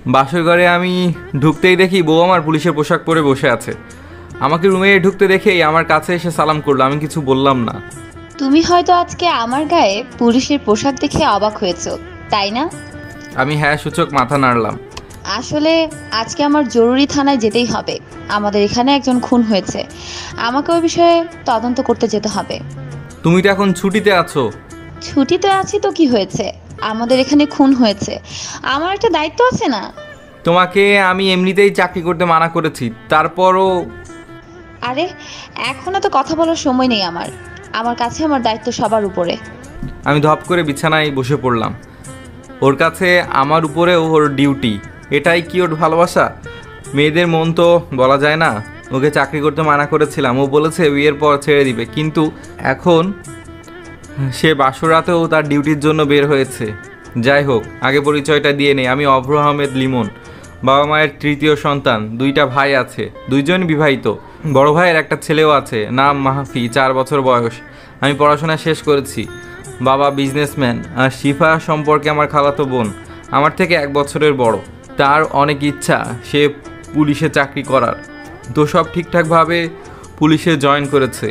বাসর ঘরে আমি ঢুকতেই দেখি বউ আমার পুলিশের পোশাক পরে বসে আছে। আমাকে রুমে ঢুকতে দেখেই আমার কাছে এসে সালাম করলো। আমি কিছু বললাম না। তুমি হয়তো আজকে আমার গায়ে পুলিশের পোশাক দেখে অবাক হয়েছো, তাই না? আমি হ্যাঁ সূচক মাথা নাড়লাম। আসলে আজকে আমার জরুরি থানায় যেতেই হবে। আমাদের এখানে একজন খুন হয়েছে, আমাকে ওই বিষয়ে তদন্ত করতে যেতে হবে। তুমি তো এখন ছুটিতে আছো। ছুটিতে আছি তো কি হয়েছে, আমাদের এখানে খুন হয়েছে, আমার একটা দায়িত্ব আছে না? তোমাকে আমি এমনিতেই চাকরি করতে মানা করেছি, তারপরও। আরে এখন তো কথা বলার সময় নেই আমার। আমার কাছে আমার দায়িত্ব সবার উপরে। আমি ধপ করে বিছানায় বসে পড়লাম। ওর কাছে আমার উপরেও ওর ডিউটি। এটাই কি ওর ভালোবাসা? মেয়েদের মন তো বলা যায় না। ওকে চাকরি করতে মানা করেছিলাম, ও বলেছে বিয়ের পর ছেড়ে দিবে, কিন্তু এখন সে বাসরাতেও তার ডিউটির জন্য বের হয়েছে। যাই হোক, আগে পরিচয়টা দিয়ে নেই। আমি অভ্র আহমেদ লিমন, বাবা মায়ের তৃতীয় সন্তান। 2টা ভাই আছে, 2জন বিবাহিত। বড় ভাইয়ের একটা ছেলেও আছে, নাম মাহফি, 4 বছর বয়স। আমি পড়াশোনা শেষ করেছি। বাবা বিজনেসম্যান। আর শিফা সম্পর্কে আমার খালাতো বোন, আমার থেকে 1 বছরের বড়। তার অনেক ইচ্ছা সে পুলিশে চাকরি করার, তো সব ঠিকঠাকভাবে পুলিশে জয়েন করেছে।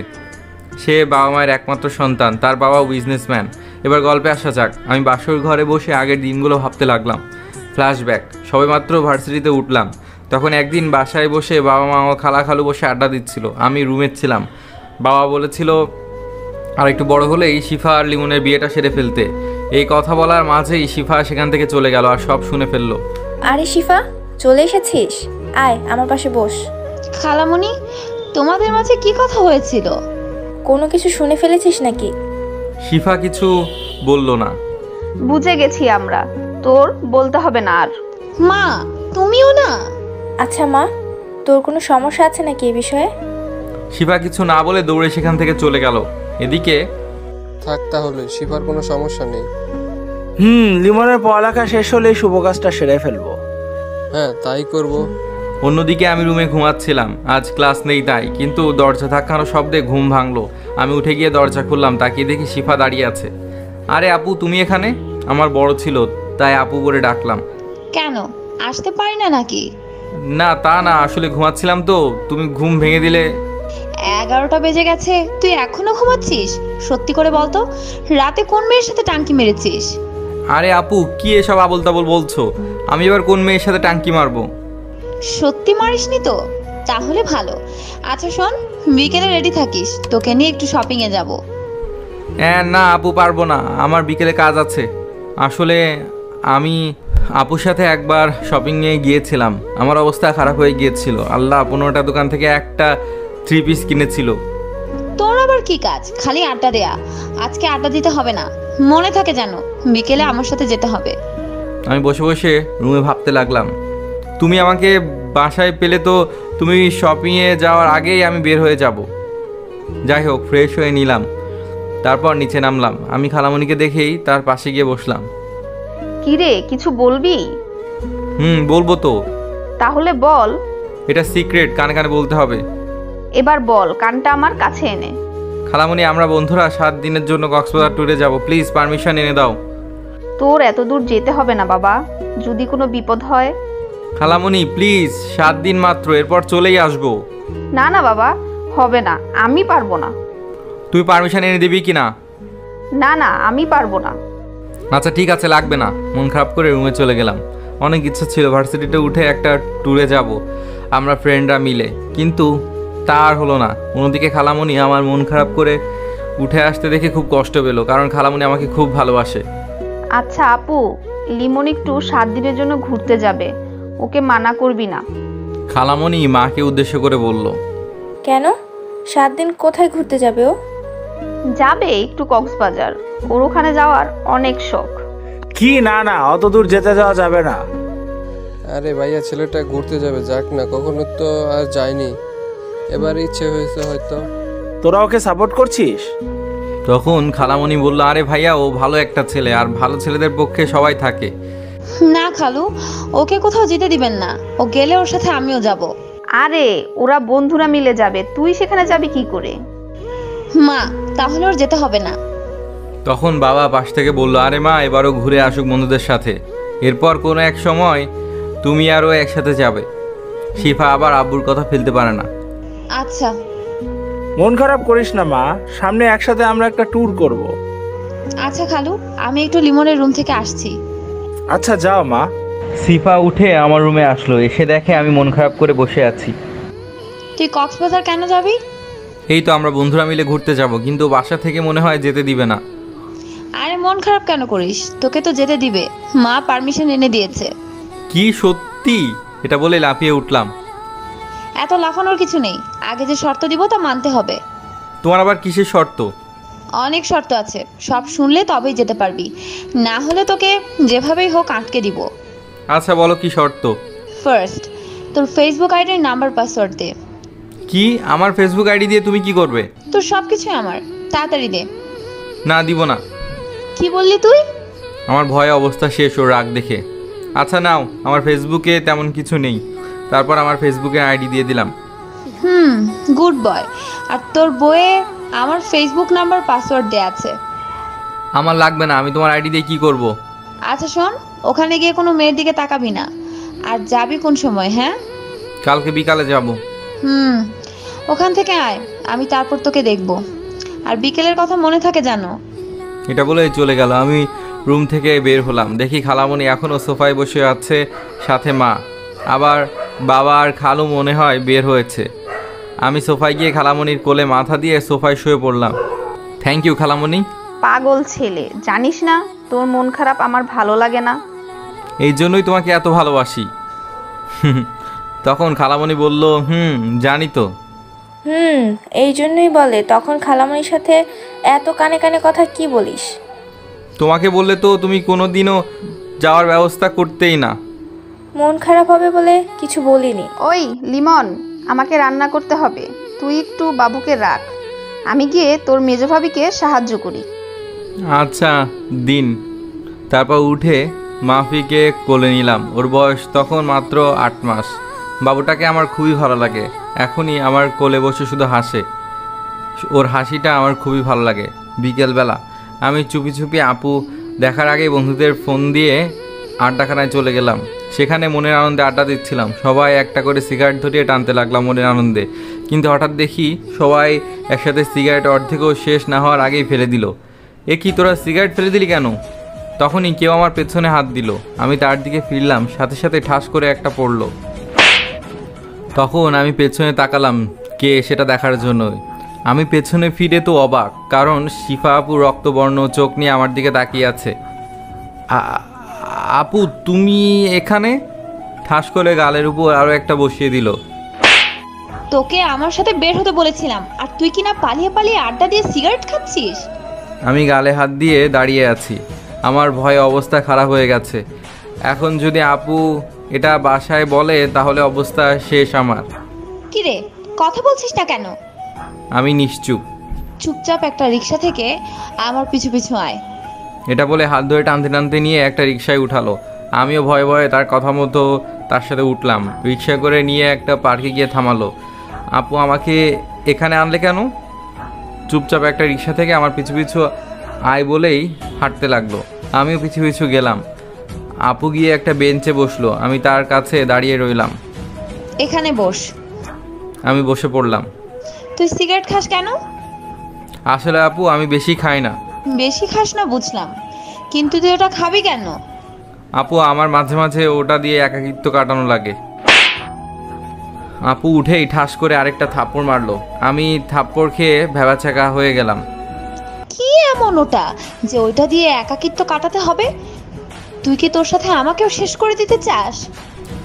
সে বাবা মায়ের একমাত্র সন্তান, তার বাবাও বিজনেসম্যান। এবার গল্পে আসা যাক। আমি বাসর ঘরে বসে আগের দিনগুলো ভাবতে লাগলাম। ফ্ল্যাশব্যাক। সবেমাত্র ভার্সিটিতে উঠলাম, তখন একদিন বাসায় বসে বাবা মা ও খালা খালু বসে আড্ডা দিচ্ছিল। আমি রুমে ছিলাম। বাবা বলেছিল আর একটু বড় হলেই শিফা আর লিমনের বিয়েটা সেরে ফেলতে। এই কথা বলার মাঝেই শিফা সেখান থেকে চলে গেল আর সব শুনে ফেললো। আরে শিফা, চলে এসেছিস? আয় আমার পাশে বস। খালামণি, তোমাদের মাঝে কি কথা হয়েছিল? কোনো কিছু শুনে ফেলেছিস নাকি? শিফা কিছু বলল না। বুঝে গেছি আমরা, তোর বলতে হবে না আর। মা, তুমিও না? আচ্ছা মা, তোর কোনো সমস্যা আছে নাকি এ বিষয়ে? শিফা কিছু না বলে দৌড়ে সেখান থেকে চলে গেল। এদিকে থাক, তাহলে শিফার কোনো সমস্যা নেই। লিমনের পড়ালেখা শেষ হলেই শুভ কাজটা সেরে ফেলবো। হ্যাঁ, তাই করব। অন্যদিকে আমি রুমে ঘুমাচ্ছিলাম। আজ ক্লাস নেই তাই, কিন্তু দরজা ধাক্কানো শব্দে ঘুম ভাঙলো। আমি উঠে গিয়ে দরজা খুললাম, তাকিয়ে দেখি শিফা দাঁড়িয়ে আছে। আরে আপু, তুমি এখানে? আমার বড় ছিল তাই আপু বলে ডাকলাম। কেন, আসতে পারি না নাকি? না তা না, আসলে ঘুমাচ্ছিলাম তো, তুমি ঘুম ভেঙে দিলে। 11টা বেজে গেছে, তুই এখনো ঘুমাচ্ছিস? সত্যি করে বলতো, রাতে কোন মেয়ের সাথে টাঙ্কি মেরেছিস? আরে আপু, কি এসব আবোল তাবোল বলছো? আমি এবার কোন মেয়ের সাথে টাঙ্কি মারবো? সত্যি মারিসনি তো? তাহলে ভালো। আচ্ছা শোন, বিকেলে রেডি থাকিস, তোকে নিয়ে একটু শপিংয়ে যাব। হ্যাঁ না আপু, পারবো না, আমার বিকেলে কাজ আছে। আসলে আমি আপুর সাথে একবার শপিংয়ে গিয়েছিলাম, আমার অবস্থা খারাপ হয়ে গিয়েছিল। আল্লাহ, 15টা দোকান থেকে একটা 3 পিস কিনেছিল। তোর আবার কি কাজ, খালি আড্ডা দেয়া? আজকে আড্ডা দিতে হবে না, মনে থাকে যেন বিকেলে আমার সাথে যেতে হবে। আমি বসে বসে রুমে ভাবতে লাগলাম, তুমি আমাকে বাসায় পেলে তো তুমি শপিংয়ে যাওয়ার আগেই আমি বের হয়ে যাব। যাই হোক, ফ্রেশ হয়ে নিলাম, তারপর নিচে নামলাম। আমি খালামণিকে দেখেই তার পাশে গিয়ে বসলাম। কিরে, কিছু বলবি? বলবো তো। তাহলে বল। এটা সিক্রেট, কানে কানে বলতে হবে। এবার বল, কানটা আমার কাছে এনে। খালামণি, আমরা বন্ধুরা 7 দিনের জন্য কক্সবাজার ট্যুরে যাব, প্লিজ পারমিশন এনে দাও। তোর এত দূর যেতে হবে না বাবা, যদি কোনো বিপদ হয়। খালামণি প্লিজ, 7 দিন মাত্র, এরপর চলেই আসবো। না না বাবা, হবে না, আমি পারবো না। তুই পারমিশন এনে দিবি কি না? না না, আমি পারবো না। আচ্ছা ঠিক আছে, লাগবে না। মন খারাপ করে রুমে চলে গেলাম। অনেক ইচ্ছা ছিল ভার্সিটিতে উঠে একটা ট্যুরে যাব আমরা ফ্রেন্ডরা মিলে, কিন্তু তা আর হলো না। অন্যদিকে খালামণি আমার মন খারাপ করে উঠে আসতে দেখে খুব কষ্ট পেল, কারণ খালামণি আমাকে খুব ভালোবাসে। আচ্ছা আপু, লিমন একটু 7 দিনের জন্য ঘুরতে যাবে, ওকে মানা করবি না। খালামণি মাকে উদ্দেশ্য করে বলল। কেন? 7 দিন কোথায় ঘুরতে যাবে ও? যাবে একটু কক্সবাজার, ওর ওখানে যাওয়ার অনেক শখ। কি? না না, অত দূর যেতে যাওয়া যাবে না। আরে ভাইয়া, ছেলেটা ঘুরতে যাবে, যাক না, কখনো তো আর যায়নি, এবার ইচ্ছে হয়েছে হয়তো। তোরা ওকে সাপোর্ট করছিস? তখন খালামণি বলল, আরে ভাইয়া, ও ভালো একটা ছেলে, আর ভালো ছেলেদের পক্ষে সবাই থাকে। না খালু, ওকে কোথাও যেতে দিবেন না, ও গেলে ওর সাথে আমিও যাব। আরে ওরা বন্ধুরা মিলে যাবে, তুই সেখানে যাবি কি করে? মা, তাহলে ওর যেতে হবে না। তখন বাবা পাশ থেকে বলল, আরে মা, এবারও ঘুরে আসুক বন্ধুদের সাথে, এরপর কোনো এক সময় তুমি আরও একসাথে যাবে। শিফা আবার আব্বুর কথা ফেলতে পারে না। আচ্ছা মন খারাপ করিস না মা, সামনে একসাথে আমরা একটা ট্যুর করব। আচ্ছা খালু, আমি একটু লিমনের রুম থেকে আসছি। আচ্ছা যাও মা। শিফা উঠে আমার রুমে আসলো, এসে দেখে আমি মন খারাপ করে বসে আছি। তুই কক্সবাজার কেন যাবি? এই তো আমরা বন্ধুরা মিলে ঘুরতে যাব, কিন্তু বাসা থেকে মনে হয় যেতে দিবে না। আরে মন খারাপ কেন করিস, তোকে তো যেতে দিবে, মা পারমিশন এনে দিয়েছে। কি সত্যি? এটা বলে লাফিয়ে উঠলাম। এত লাফানোর কিছু নেই, আগে যে শর্ত দিব তা মানতে হবে। তোমার আবার কিসের শর্ত? অনেক শর্ত আছে, সব শুনলে তবেই যেতে পারবি, না হলে তোকে যেভাবেই হোক আটকে দিব। আচ্ছা বলো কি শর্ত। ফার্স্ট, তোর ফেসবুক আইডির নাম্বার পাসওয়ার্ড দে। কি? আমার ফেসবুক আইডি দিয়ে তুমি কি করবে? তোর সব কিছুই আমার, তাড়াতাড়ি দে। না দিব না। কি বললি তুই? আমার ভয়ে অবস্থা শেষ ওর রাগ দেখে। আচ্ছা নাও, আমার ফেসবুকে তেমন কিছু নেই। তারপর আমার ফেসবুকের আইডি দিয়ে দিলাম। Good boy. আর তোর বইয়ে আমার ফেসবুক নাম্বার পাসওয়ার্ড দেয়া আছে। আমার লাগবে না, আমি তোমার আইডি দিয়ে কি করব? আচ্ছা শোন, ওখানে গিয়ে কোনো মেয়ের দিকে তাকাবি না। আর যাবি কোন সময়? হ্যাঁ, কালকে বিকালে যাব। ওখান থেকে আয়, আমি তারপর তোকে দেখব। আর বিকেলের কথা মনে থাকে জানো। এটা বলেই চলে গেল। আমি রুম থেকে বের হলাম, দেখি খালামণি এখনও সোফায় বসে আছে, সাথে মা। আবার বাবা আর খালু মনে হয় বের হয়েছে। আমি সোফায় গিয়ে খালামণির কোলে মাথা দিয়ে সোফায় শুয়ে পড়লাম। থ্যাংক ইউ খালামণি। পাগল ছেলে, জানিস না তোর মন খারাপ আমার ভালো লাগে না। এই জন্যই তোমাকে এত ভালোবাসি। তখন খালামণি বলল, জানি তো। এই জন্যই বলে তখন খালামণির সাথে এত কানে কানে কথা কি বলিস? তোমাকে বললে তো তুমি কোনোদিনও যাওয়ার ব্যবস্থা করতেই না। মন খারাপ হবে বলে কিছু বলিনি। ওই লিমন, আমাকে রান্না করতে হবে, তুই একটু বাবুকে রাখ, আমি গিয়ে তোর মেজো ভাবিকে সাহায্য করি। আচ্ছা দিন। তারপর উঠে মাফিকে কোলে নিলাম। ওর বয়স তখন মাত্র 8 মাস। বাবুটাকে আমার খুবই ভালো লাগে, এখনই আমার কোলে বসে শুধু হাসে। ওর হাসিটা আমার খুবই ভালো লাগে। বিকেলবেলা আমি চুপি চুপি আপু দেখার আগেই বন্ধুদের ফোন দিয়ে আড্ডাখানায় চলে গেলাম। সেখানে মনের আনন্দে আড্ডা দিচ্ছিলাম। সবাই একটা করে সিগারেট ধরিয়ে টানতে লাগলাম মনের আনন্দে। কিন্তু হঠাৎ দেখি সবাই একসাথে সিগারেট অর্ধেকও শেষ না হওয়ার আগেই ফেলে দিল। এ কি, তোরা সিগারেট ফেলে দিলি কেন? তখনই কেউ আমার পেছনে হাত দিল। আমি তার দিকে ফিরলাম, সাথে সাথে ঠাস করে একটা পড়ল। তখন আমি পেছনে তাকালাম কে সেটা দেখার জন্য। আমি পেছনে ফিরে তো অবাক, কারণ শিফা আপু রক্তবর্ণ চোখ নিয়ে আমার দিকে তাকিয়ে আছে। আপু তুমি এখানে? ঠাস করে গালের উপর আরও একটা বসিয়ে দিল। তোকে আমার সাথে বের হতে বলেছিলাম, আর তুই কিনা পালিয়ে পালিয়ে আড্ডা দিয়ে সিগারেট খাচ্ছিস। আমি গালে হাত দিয়ে দাঁড়িয়ে আছি। আমার ভয়ে অবস্থা খারাপ হয়ে গেছে। এখন যদি আপু এটা বাসায় বলে তাহলে অবস্থা শেষ আমার। কি রে, কথা বলছিস না কেন? আমি নিশ্চুপ। চুপচাপ একটা রিক্সা থেকে আমার পিছু পিছু আয়। এটা বলে হাত ধরে টানতে টানতে নিয়ে একটা রিক্সায় উঠালো। আমিও ভয়ে ভয়ে তার কথা মতো তার সাথে উঠলাম। রিক্সা করে নিয়ে একটা পার্কে গিয়ে থামালো। আপু আমাকে এখানে আনলে কেন? চুপচাপ একটা রিক্সা থেকে আমার পিছু পিছু আয় বলেই হাঁটতে লাগলো। আমিও পিছু পিছু গেলাম। আপু গিয়ে একটা বেঞ্চে বসলো। আমি তার কাছে দাঁড়িয়ে রইলাম। এখানে বস। আমি বসে পড়লাম। তুই সিগারেট খাস কেন? আসলে আপু আমি বেশি খাই না। বেশি খাস না বুঝলাম, কিন্তু তুই ওটা খাবি কেন? আপু আমার মাঝে মাঝে ওটা দিয়ে একাকিত্ব কাটানো লাগে। আপু উঠেই ঠাস করে আরেকটা থাপ্পড় মারলো। আমি থাপ্পড় খেয়ে ভ্যাবাচাকা হয়ে গেলাম। কি এমন ওটা যে ওইটা দিয়ে একাকিত্ব কাটাতে হবে? তুই কি তোর সাথে আমাকেও শেষ করে দিতে চাস?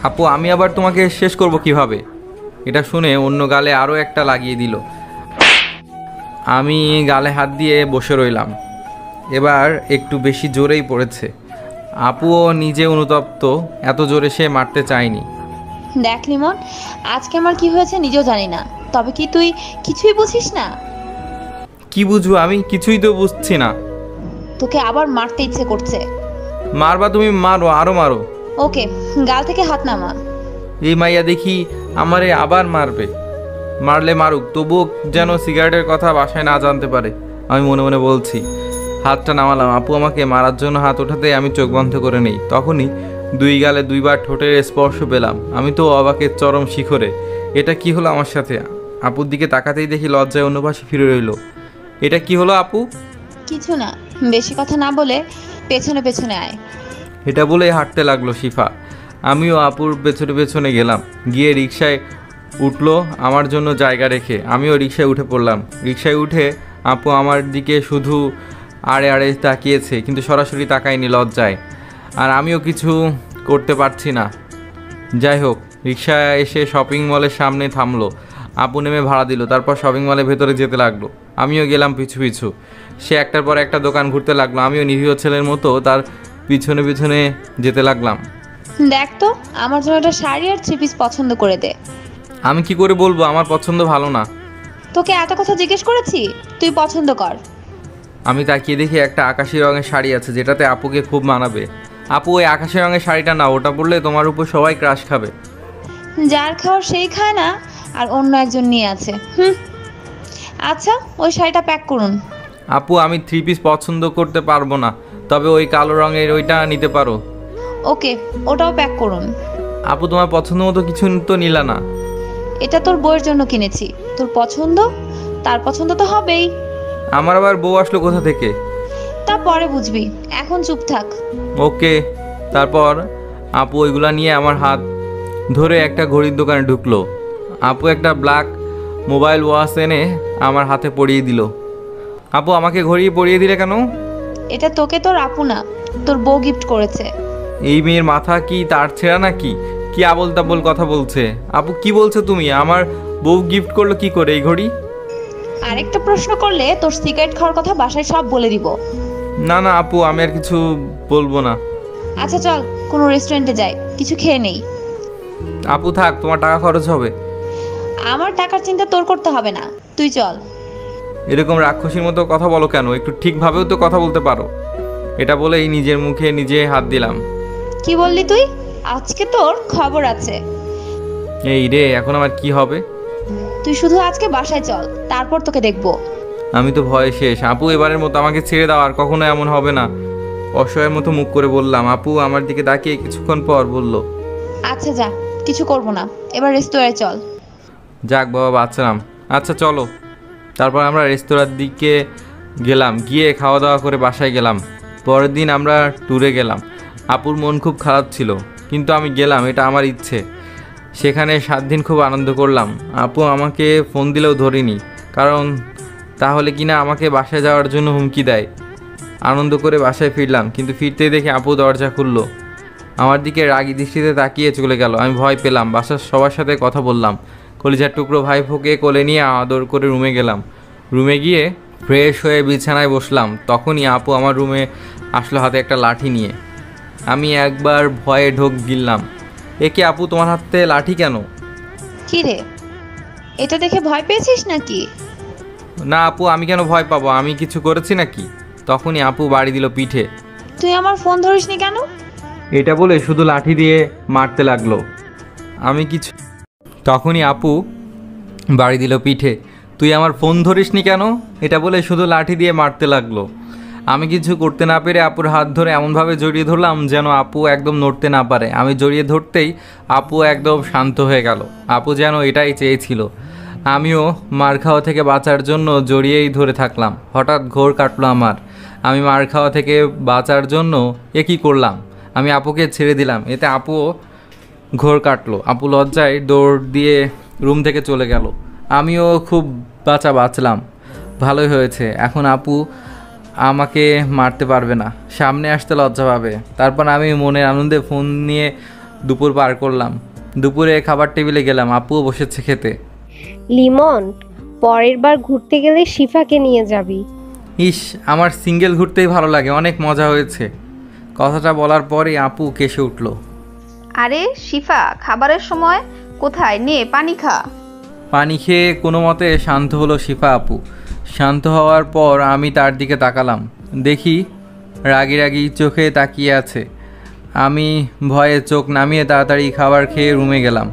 আপু আমি আবার তোমাকে শেষ করব কিভাবে? এটা শুনে অন্য গালে আরও একটা লাগিয়ে দিল। আমি গালে হাত দিয়ে বসে রইলাম। এবার একটু বেশি জোরেই পড়েছে। আপুও নিজে অনুতপ্ত, এত জোরে সে মারতে চায়নি। দেখ লিমন, আজকে আমার কি হয়েছে নিজেও জানি না, তবে কি তুই কিছুই বুঝিস না? কি বুঝবো? আমি কিছুই তো বুঝছি না। তোকে আবার মারতে ইচ্ছে করছে। মারবা তুমি, মারো, আরো মারো। ওকে, গাল থেকে হাত নামা। এই মাইয়া দেখি আমারে আবার মারবে। মারলে মারুক, তবুও যেন সিগারেটের কথা বাসায় না জানতে পারে, আমি মনে মনে বলছি। হাতটা নামালাম। আপু আমাকে মারার জন্য হাত ওঠাতে আমি চোখ বন্ধ করে নেই। তখনই দুই গালে দুইবার ঠোঁটের স্পর্শ পেলাম। আমি তো অবাকের চরম শিখরে। এটা কি হলো আমার সাথে? আপুর দিকে তাকাতেই দেখি লজ্জায় অন্য পাশে ফিরে রইল। এটা কি হলো আপু? কিছু না, বেশি কথা না বলে পেছনে পেছনে আয়। এটা বলে হাঁটতে লাগলো শিফা। আমিও আপুর পেছনে পেছনে গেলাম। গিয়ে রিকশায় উঠলো আমার জন্য জায়গা রেখে। আমিও রিকশায় উঠে পড়লাম। রিকশায় উঠে আপু আমার দিকে শুধু আড়ে আড়ে তাকিয়েছে, কিন্তু সরাসরি তাকায়নি লজ্জায়। আর আমিও কিছু করতে পারছি না। যাই হোক, রিকশায় এসে শপিং মলের সামনে থামলো। আপু নেমে ভাড়া দিল, তারপর শপিং মলের ভেতরে যেতে লাগলো। আমিও গেলাম পিছু পিছু। সে একটার পর একটা দোকান ঘুরতে লাগলো। আমিও নিরীহ ছেলের মতো তার পিছনে পিছনে যেতে লাগলাম। দেখ তো, আমার জন্য একটা শাড়ি আর 3 পিস পছন্দ করে দে। আমি কি করে বলবো আমার পছন্দ ভালো না? তোকে এত কথা জিজ্ঞেস করেছি, তুই পছন্দ কর। আমি তাকিয়ে দেখি একটা আকাশি রঙের শাড়ি আছে, যেটাতে আপুকে খুব মানাবে। আপু, ওই আকাশি রঙের শাড়িটা না, ওটা পরলে তোমার উপর সবাই ক্রাশ খাবে। যার খাওয়ার সেই খায় না, আর অন্য একজন নিয়ে আছে। আচ্ছা, ওই শাড়িটা প্যাক করুন। আপু, আমি 3 পিস পছন্দ করতে পারবো না, তবে ওই কালো রঙের ওইটা নিতে পারো। ওকে, ওটাও প্যাক করুন। আপু, তোমার পছন্দ মতো কিছু তো নিলা না। এটা তোর বউয়ের জন্য কিনেছি, তোর পছন্দ, তার পছন্দ তো হবেই। আমার আবার বউ আসলো কোথা থেকে? তা পরে বুঝবি, এখন চুপ থাক। ওকে। তারপর আপু ওইগুলা নিয়ে আমার হাত ধরে একটা ঘড়ির দোকানে ঢুকলো। আপু একটা ব্ল্যাক মোবাইল ওয়াচ এনে আমার হাতে পরিয়ে দিল। আপু, আমাকে ঘড়ি পরিয়ে দিলে কেন? এটা তোকে তোর আপু না, তোর বউ গিফট করেছে। এই মেয়ের মাথা কি তার ছেঁড়া নাকি? কি আবল তাবল কথা বলছে। আপু, কি বলছো তুমি? আমার বউ গিফট করলো কি করে এই ঘড়ি? আরেকটা প্রশ্ন করলে তোর সিগারেট খাওয়ার কথা বাসায় সব বলে দিব। না না আপু, আমি আর কিছু বলবো না। আচ্ছা চল, কোনো রেস্টুরেন্টে যাই, কিছু খেয়ে নেই। আপু থাক, তোমার টাকা খরচ হবে। আমার টাকার চিন্তা তোর করতে হবে না, তুই চল। এরকম রাক্ষসীর মতো কথা বলো কেন? একটু ঠিকভাবেও তো কথা বলতে পারো। এটা বলেই নিজের মুখে নিজে হাত দিলাম। কি বললি তুই? আজকে তোর খবর আছে। এই রে, এখন আমার কি হবে? তুই শুধু আজকে বাসায় চল, তারপর তোকে দেখবো। আমি তো ভয়ে শেষ। আপু, এবারের মতো আমাকে ছেড়ে দাও, আর কখনো এমন হবে না। অসহায়ের মতো মুখ করে বললাম। আপু আমার দিকে তাকিয়ে কিছুক্ষণ পর বলল, আচ্ছা যা, কিছু করব না, এবার রেস্তোরাঁয় চল। যাক বাবা, বাঁচলাম। আচ্ছা চলো। তারপর আমরা রেস্তোরাঁর দিকে গেলাম। গিয়ে খাওয়া দাওয়া করে বাসায় গেলাম। পরের দিন আমরা ট্যুরে গেলাম। আপুর মন খুব খারাপ ছিল, কিন্তু আমি গেলাম, এটা আমার ইচ্ছে। সেখানে 7 দিন খুব আনন্দ করলাম। আপু আমাকে ফোন দিলেও ধরিনি, কারণ তাহলে কিনা আমাকে বাসায় যাওয়ার জন্য হুমকি দেয়। আনন্দ করে বাসায় ফিরলাম, কিন্তু ফিরতেই দেখে আপু দরজা খুললো। আমার দিকে রাগী দৃষ্টিতে তাকিয়ে চলে গেল। আমি ভয় পেলাম। বাসার সবার সাথে কথা বললাম। কলিজার টুকরো ভাইফোকে কোলে নিয়ে আদর করে রুমে গেলাম। রুমে গিয়ে ফ্রেশ হয়ে বিছানায় বসলাম। তখনই আপু আমার রুমে আসলো হাতে একটা লাঠি নিয়ে। আমি একবার ভয়ে ঢোক গিললাম। একে আপু, তোমার হাতে লাঠি কেন? কি রে, এটা দেখে ভয় পেয়েছিস নাকি? না আপু, আমি কেন ভয় পাবো? আমি কিছু করেছি নাকি? তখনই আপু বাড়ি দিল পিঠে। তুই আমার ফোন ধরিসনি কেন? এটা বলে শুধু লাঠি দিয়ে মারতে লাগলো। তখনই আপু বাড়ি দিল পিঠে। তুই আমার ফোন ধরিসনি কেন? এটা বলে শুধু লাঠি দিয়ে মারতে লাগলো। আমি কিছু করতে না পেরে আপুর হাত ধরে এমনভাবে জড়িয়ে ধরলাম যেন আপু একদম নড়তে না পারে। আমি জড়িয়ে ধরতেই আপু একদম শান্ত হয়ে গেল। আপু যেন এটাই চেয়েছিল। আমিও মার খাওয়া থেকে বাঁচার জন্য জড়িয়েই ধরে থাকলাম। হঠাৎ ঘোর কাটলো আমার। আমি মার খাওয়া থেকে বাঁচার জন্য কী করলাম? আমি আপুকে ছেড়ে দিলাম। এতে আপুও ঘোর কাটলো। আপু লজ্জায় দৌড় দিয়ে রুম থেকে চলে গেল। আমিও খুব বাঁচলাম। ভালোই হয়েছে, এখন আপু আমাকে মারতে পারবে না, সামনে আসতে লজ্জা পাবে। তারপর আমি মনের আনন্দে ফোন নিয়ে দুপুর পার করলাম। দুপুরে খাবার টেবিলে গেলাম। আপুও বসেছে খেতে। লিমন, পরের বার ঘুরতে গেলে শিফাকে নিয়ে যাবি। ইস, আমার সিঙ্গেল ঘুরতেই ভালো লাগে, অনেক মজা হয়েছে। কথাটা বলার পরেই আপু কেসে উঠল। আরে শিফা, খাবারের সময় কোথায়, নে পানি খা। পানি খেয়ে কোনো মতে শান্ত হলো শিফা আপু। শান্ত হওয়ার পর আমি তার দিকে তাকালাম। দেখি রাগি রাগি চোখে তাকিয়ে আছে। আমি ভয়ে চোখ নামিয়ে তাড়াতাড়ি খাবার খেয়ে রুমে গেলাম।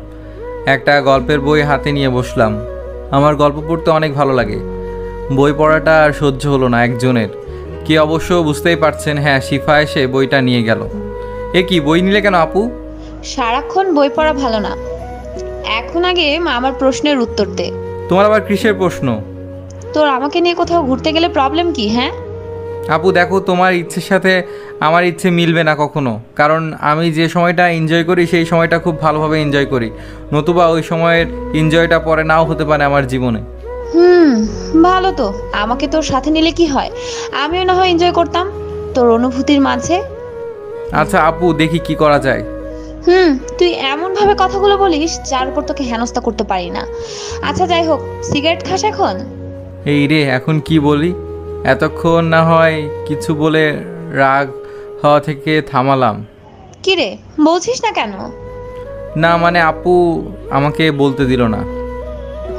একটা গল্পের বই হাতে নিয়ে বসলাম। আমার গল্প পড়তে অনেক ভালো লাগে। বই পড়াটা আর সহ্য হলো না একজনের। কি অবশ্য বুঝতেই পারছেন। হ্যাঁ, শিফা এসে বইটা নিয়ে গেল। এ কি বই নিলে কেন আপু? সারাক্ষণ বই পড়া ভালো না। এখন আগে আমার প্রশ্নের উত্তর দে। তোমার আবার কিসের প্রশ্ন? তোর আমাকে নিয়ে কোথাও ঘুরতে গেলে প্রবলেম কি? হ্যাঁ, আপু দেখো, তোমার ইচ্ছের সাথে আমার ইচ্ছে মিলবে না কখনো, কারণ আমি যে সময়টা এনজয় করি সেই সময়টা খুব ভালোভাবে এনজয় করি, নতুবা ওই সময়ের এনজয়টা পরে নাও হতে পারে আমার জীবনে। ভালো তো। আমাকে তোর সাথে নিলে কি হয়, আমিও না হয় এনজয় করতাম তোর অনুভূতির মাঝে। আচ্ছা আপু, দেখি কি করা যায়। তুই এমন ভাবে কথাগুলো বলিস যার উপর তোকে হেনস্থা করতে পারি না। আচ্ছা যাই হোক, সিগারেট খাস এখন? এই রে, এখন কি বলি? এতক্ষণ না হয় কিছু বলে রাগ হওয়া থেকে থামালাম। কি রে, বলছিস না কেন? না মানে আপু আমাকে বলতে দিল না।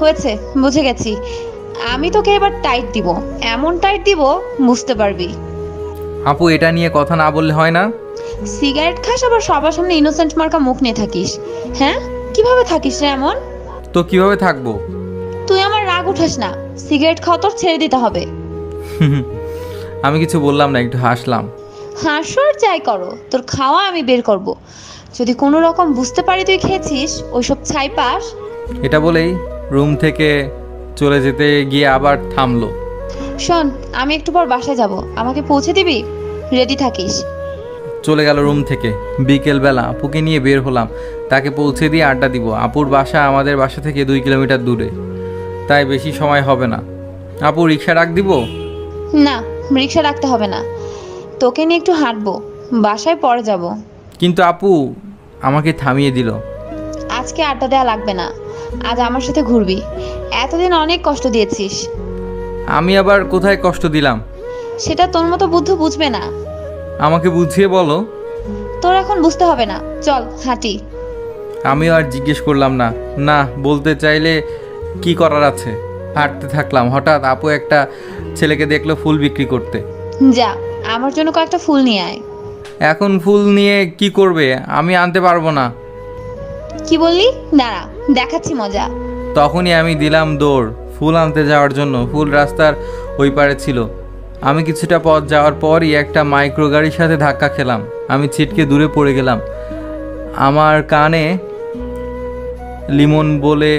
হয়েছে, বুঝে গেছি। আমি তোকে এবার টাইট দিব, এমন টাইট দিব বুঝতে পারবি। আপু এটা নিয়ে কথা না বললে হয় না? সিগারেট খাস আবার সবার সামনে ইনোসেন্ট মার্কা মুখ নিয়ে থাকিস। হ্যাঁ, কিভাবে থাকিস রে এমন? তো কিভাবে থাকবো? তুই আমার রাগ উঠাস না, সিগারেট খাওয়া তোর ছেড়ে দিতে হবে। আমি কিছু বললাম না, একটু হাসলাম। হাসর যাই করো, তোর খাওয়া আমি বের করব। যদি কোনো রকম বুঝতে পারি তুই খেয়েছিস ওইসব ছাই পাস। এটা বলেই রুম থেকে চলে যেতে গিয়ে আবার থামলো। শোন, আমি একটু পর বাসায় যাব, আমাকে পৌঁছে দিবি? রেডি থাকিস। চলে গেল রুম থেকে। বিকেলবেলা আপুকে নিয়ে বের হলাম, তাকে পৌঁছে দিয়ে আড্ডা দিব। আপুর বাসা আমাদের বাসা থেকে 2 কিলোমিটার দূরে, তাই বেশি সময় হবে না। আপু রিক্সা ডাক দিব? না, রিক্সা রাখতে হবে না, তোকে নিয়ে একটু হাঁটবো, বাসায় পরে যাব। কিন্তু আপু আমাকে থামিয়ে দিল। আজকে আড্ডা দেওয়া লাগবে না, আজ আমার সাথে ঘুরবি। এতদিন অনেক কষ্ট দিয়েছিস। আমি আবার কোথায় কষ্ট দিলাম? সেটা তোর মতো বুদ্ধ বুঝবে না। আমাকে বুঝিয়ে বলো। তোর এখন বুঝতে হবে না, চল হাঁটি। আমিও আর জিজ্ঞেস করলাম না, না বলতে চাইলে কি করার আছে। হাঁটতে থাকলাম। হঠাৎ আপু একটা ছেলেকে দেখলো ফুল বিক্রি করতে। যা, আমার জন্য কয়েকটা ফুল নিয়ে আয়। এখন ফুল নিয়ে কি করবে? আমি আনতে পারবো না। কি বললি? দাঁড়া, দেখাচ্ছি মজা। তখনই আমি দিলাম দৌড় ফুল আনতে যাওয়ার জন্য। ফুল রাস্তার ওই পারে ছিল। আমি কিছুটা পথ যাওয়ার পরই একটা মাইক্রো গাড়ির সাথে ধাক্কা খেলাম। আমি ছিটকে দূরে পড়ে গেলাম। আমার কানে লিমন বলে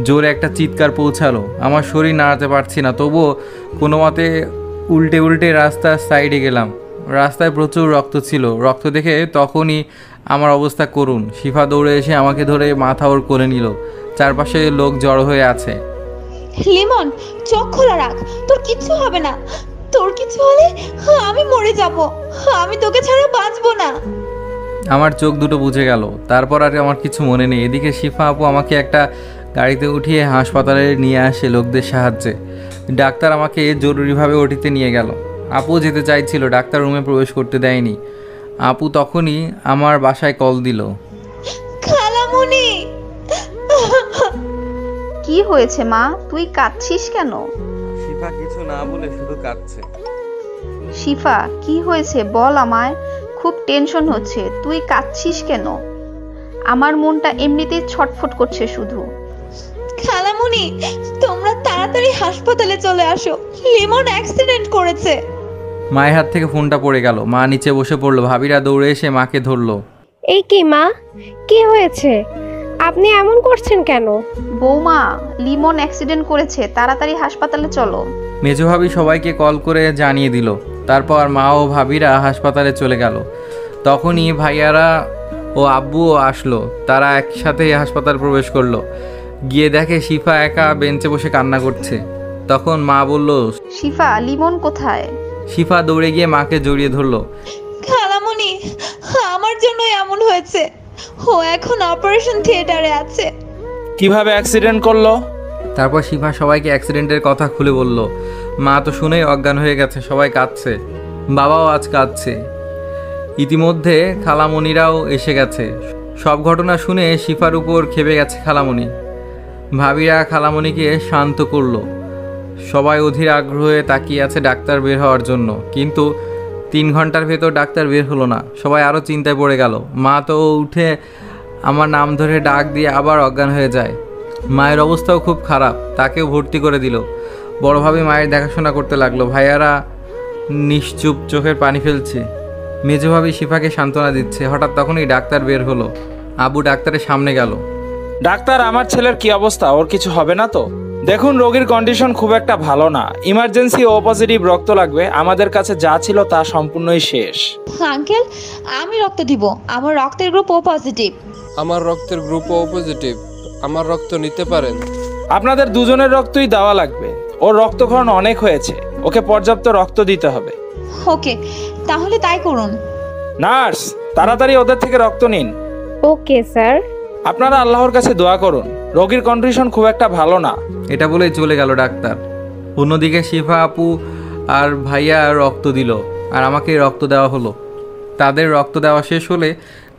জোরে একটা চিৎকার পৌঁছালো। আমার শরীর নাড়াতে পারছি না, তবুও কোনো মতে উল্টে উল্টে রাস্তার সাইডে গেলাম। রাস্তায় প্রচুর রক্ত ছিল। রক্ত দেখে তখনই আমার অবস্থা করুণ। শিফা দৌড়ে এসে আমাকে ধরে মাথা ওর কোলে নিল। চারপাশে লোক জড়ো হয়ে আছে। লিমন, চোখ খোলা রাখ, তোর কিচ্ছু হবে না। তোর কিছু হলে আমি মরে যাব, আমি তোকে ছাড়া বাঁচবো না। আমার চোখ দুটো বুজে গেল। তারপর আর আমার কিছু মনে নেই। এদিকে শিফা আপু আমাকে একটা গাড়িতে উঠিয়ে হাসপাতালে নিয়ে আসে লোকদের সাহায্যে। ডাক্তার আমাকে জরুরিভাবে ওটিতে নিয়ে গেল। আপু যেতে চাইছিল, ডাক্তার রুমে প্রবেশ করতে দেয়নি। আপু তখনই আমার বাসায় কল দিল। খালামুনি, কি হয়েছে মা, তুই কাঁদছিস কেন? শিফা কিছু না বলে শুধু কাঁদছে। শিফা, কি হয়েছে বল আমায়, খুব টেনশন হচ্ছে, তুই কাঁদছিস কেন? আমার মনটা এমনিতেই ছটফট করছে শুধু। খালামুনি, তোমরা তাড়াতাড়ি হাসপাতালে চলে আসো, লিমন অ্যাক্সিডেন্ট করেছে। মায়ের হাত থেকে ফোনটা পড়ে গেল। মা নিচে বসে পড়লো। ভাবিরা দৌড়ে এসে মাকে ধরলো। এই কি মা, কি হয়েছে? আপনি এমন করছেন কেন? বৌমা, লিমন অ্যাক্সিডেন্ট করেছে, তাড়াতাড়ি হাসপাতালে চলো। মেজো ভাবি সবাইকে কল করে জানিয়ে দিল। তারপর মা ও ভাবিরা হাসপাতালে চলে গেল। তখনই ভাইয়ারা ও আব্বুও আসলো। তারা একসাথে হাসপাতাল প্রবেশ করলো। গিয়ে দেখে শিফা একা বেঞ্চে বসে কান্না করছে। তখন মা বলল, শিফা, লিমন কোথায়? শিফা দৌড়ে গিয়ে মাকে জড়িয়ে ধরলো। খালামুনি, আমার জন্য এমন হয়েছে, ও এখন অপারেশন থিয়েটারে আছে। কিভাবে অ্যাক্সিডেন্ট করলো? তারপর শিফা সবাইকে অ্যাক্সিডেন্টের কথা খুলে বলল। মা তো শুনেই অজ্ঞান হয়ে গেছে। সবাই কাঁদছে, বাবাও আজ কাঁদছে। ইতিমধ্যে খালামণিরাও এসে গেছে। সব ঘটনা শুনে শিফার উপর খেপে গেছে খালামণি। ভাবিরা খালামণিকে শান্ত করলো। সবাই অধীর আগ্রহে তাকিয়ে আছে ডাক্তার বের হওয়ার জন্য, কিন্তু 3 ঘন্টার ভেতর ডাক্তার বের হলো না। সবাই আরও চিন্তায় পড়ে গেল। মা তো উঠে আমার নাম ধরে ডাক দিয়ে আবার অজ্ঞান হয়ে যায়। মায়ের অবস্থাও খুব খারাপ, তাকেও ভর্তি করে দিল। বড়ভাবে মায়ের দেখাশোনা করতে লাগলো। ভাইয়ারা নিশ্চুপ চোখের পানি ফেলছে। মেজভাবে শিফাকে সান্ত্বনা দিচ্ছে। হঠাৎ তখনই ডাক্তার বের হলো। আবু ডাক্তারের সামনে গেল। ডাক্তার, আমার ছেলের কি অবস্থা? ওর কিছু হবে না তো? দেখুন, রোগীর কন্ডিশন খুব একটা ভালো না, ইমার্জেন্সি ও পজিটিভ রক্ত লাগবে। আমাদের কাছে যা ছিল তা সম্পূর্ণই শেষ। আঙ্কেল, আমি রক্ত দিব। আমার রক্তের গ্রুপ ও পজিটিভ। আমার রক্তের গ্রুপ ও পজিটিভ। আমার রক্ত নিতে পারেন? আপনাদের দুজনের রক্তই দেওয়া লাগবে। ওর রক্তক্ষরণ অনেক হয়েছে, ওকে পর্যাপ্ত রক্ত দিতে হবে। ওকে, তাহলে তাই করুন। নার্স, তাড়াতাড়ি ওদের থেকে রক্ত নিন। Okay sir. আপনারা আল্লাহর কাছে দোয়া করুন, রোগীর কন্ডিশন খুব একটা ভালো না। এটা বলেই চলে গেল ডাক্তার। অন্যদিকে শিফা আপু আর ভাইয়া রক্ত দিল, আর আমাকে রক্ত দেওয়া হলো। তাদের রক্ত দেওয়া শেষ হলে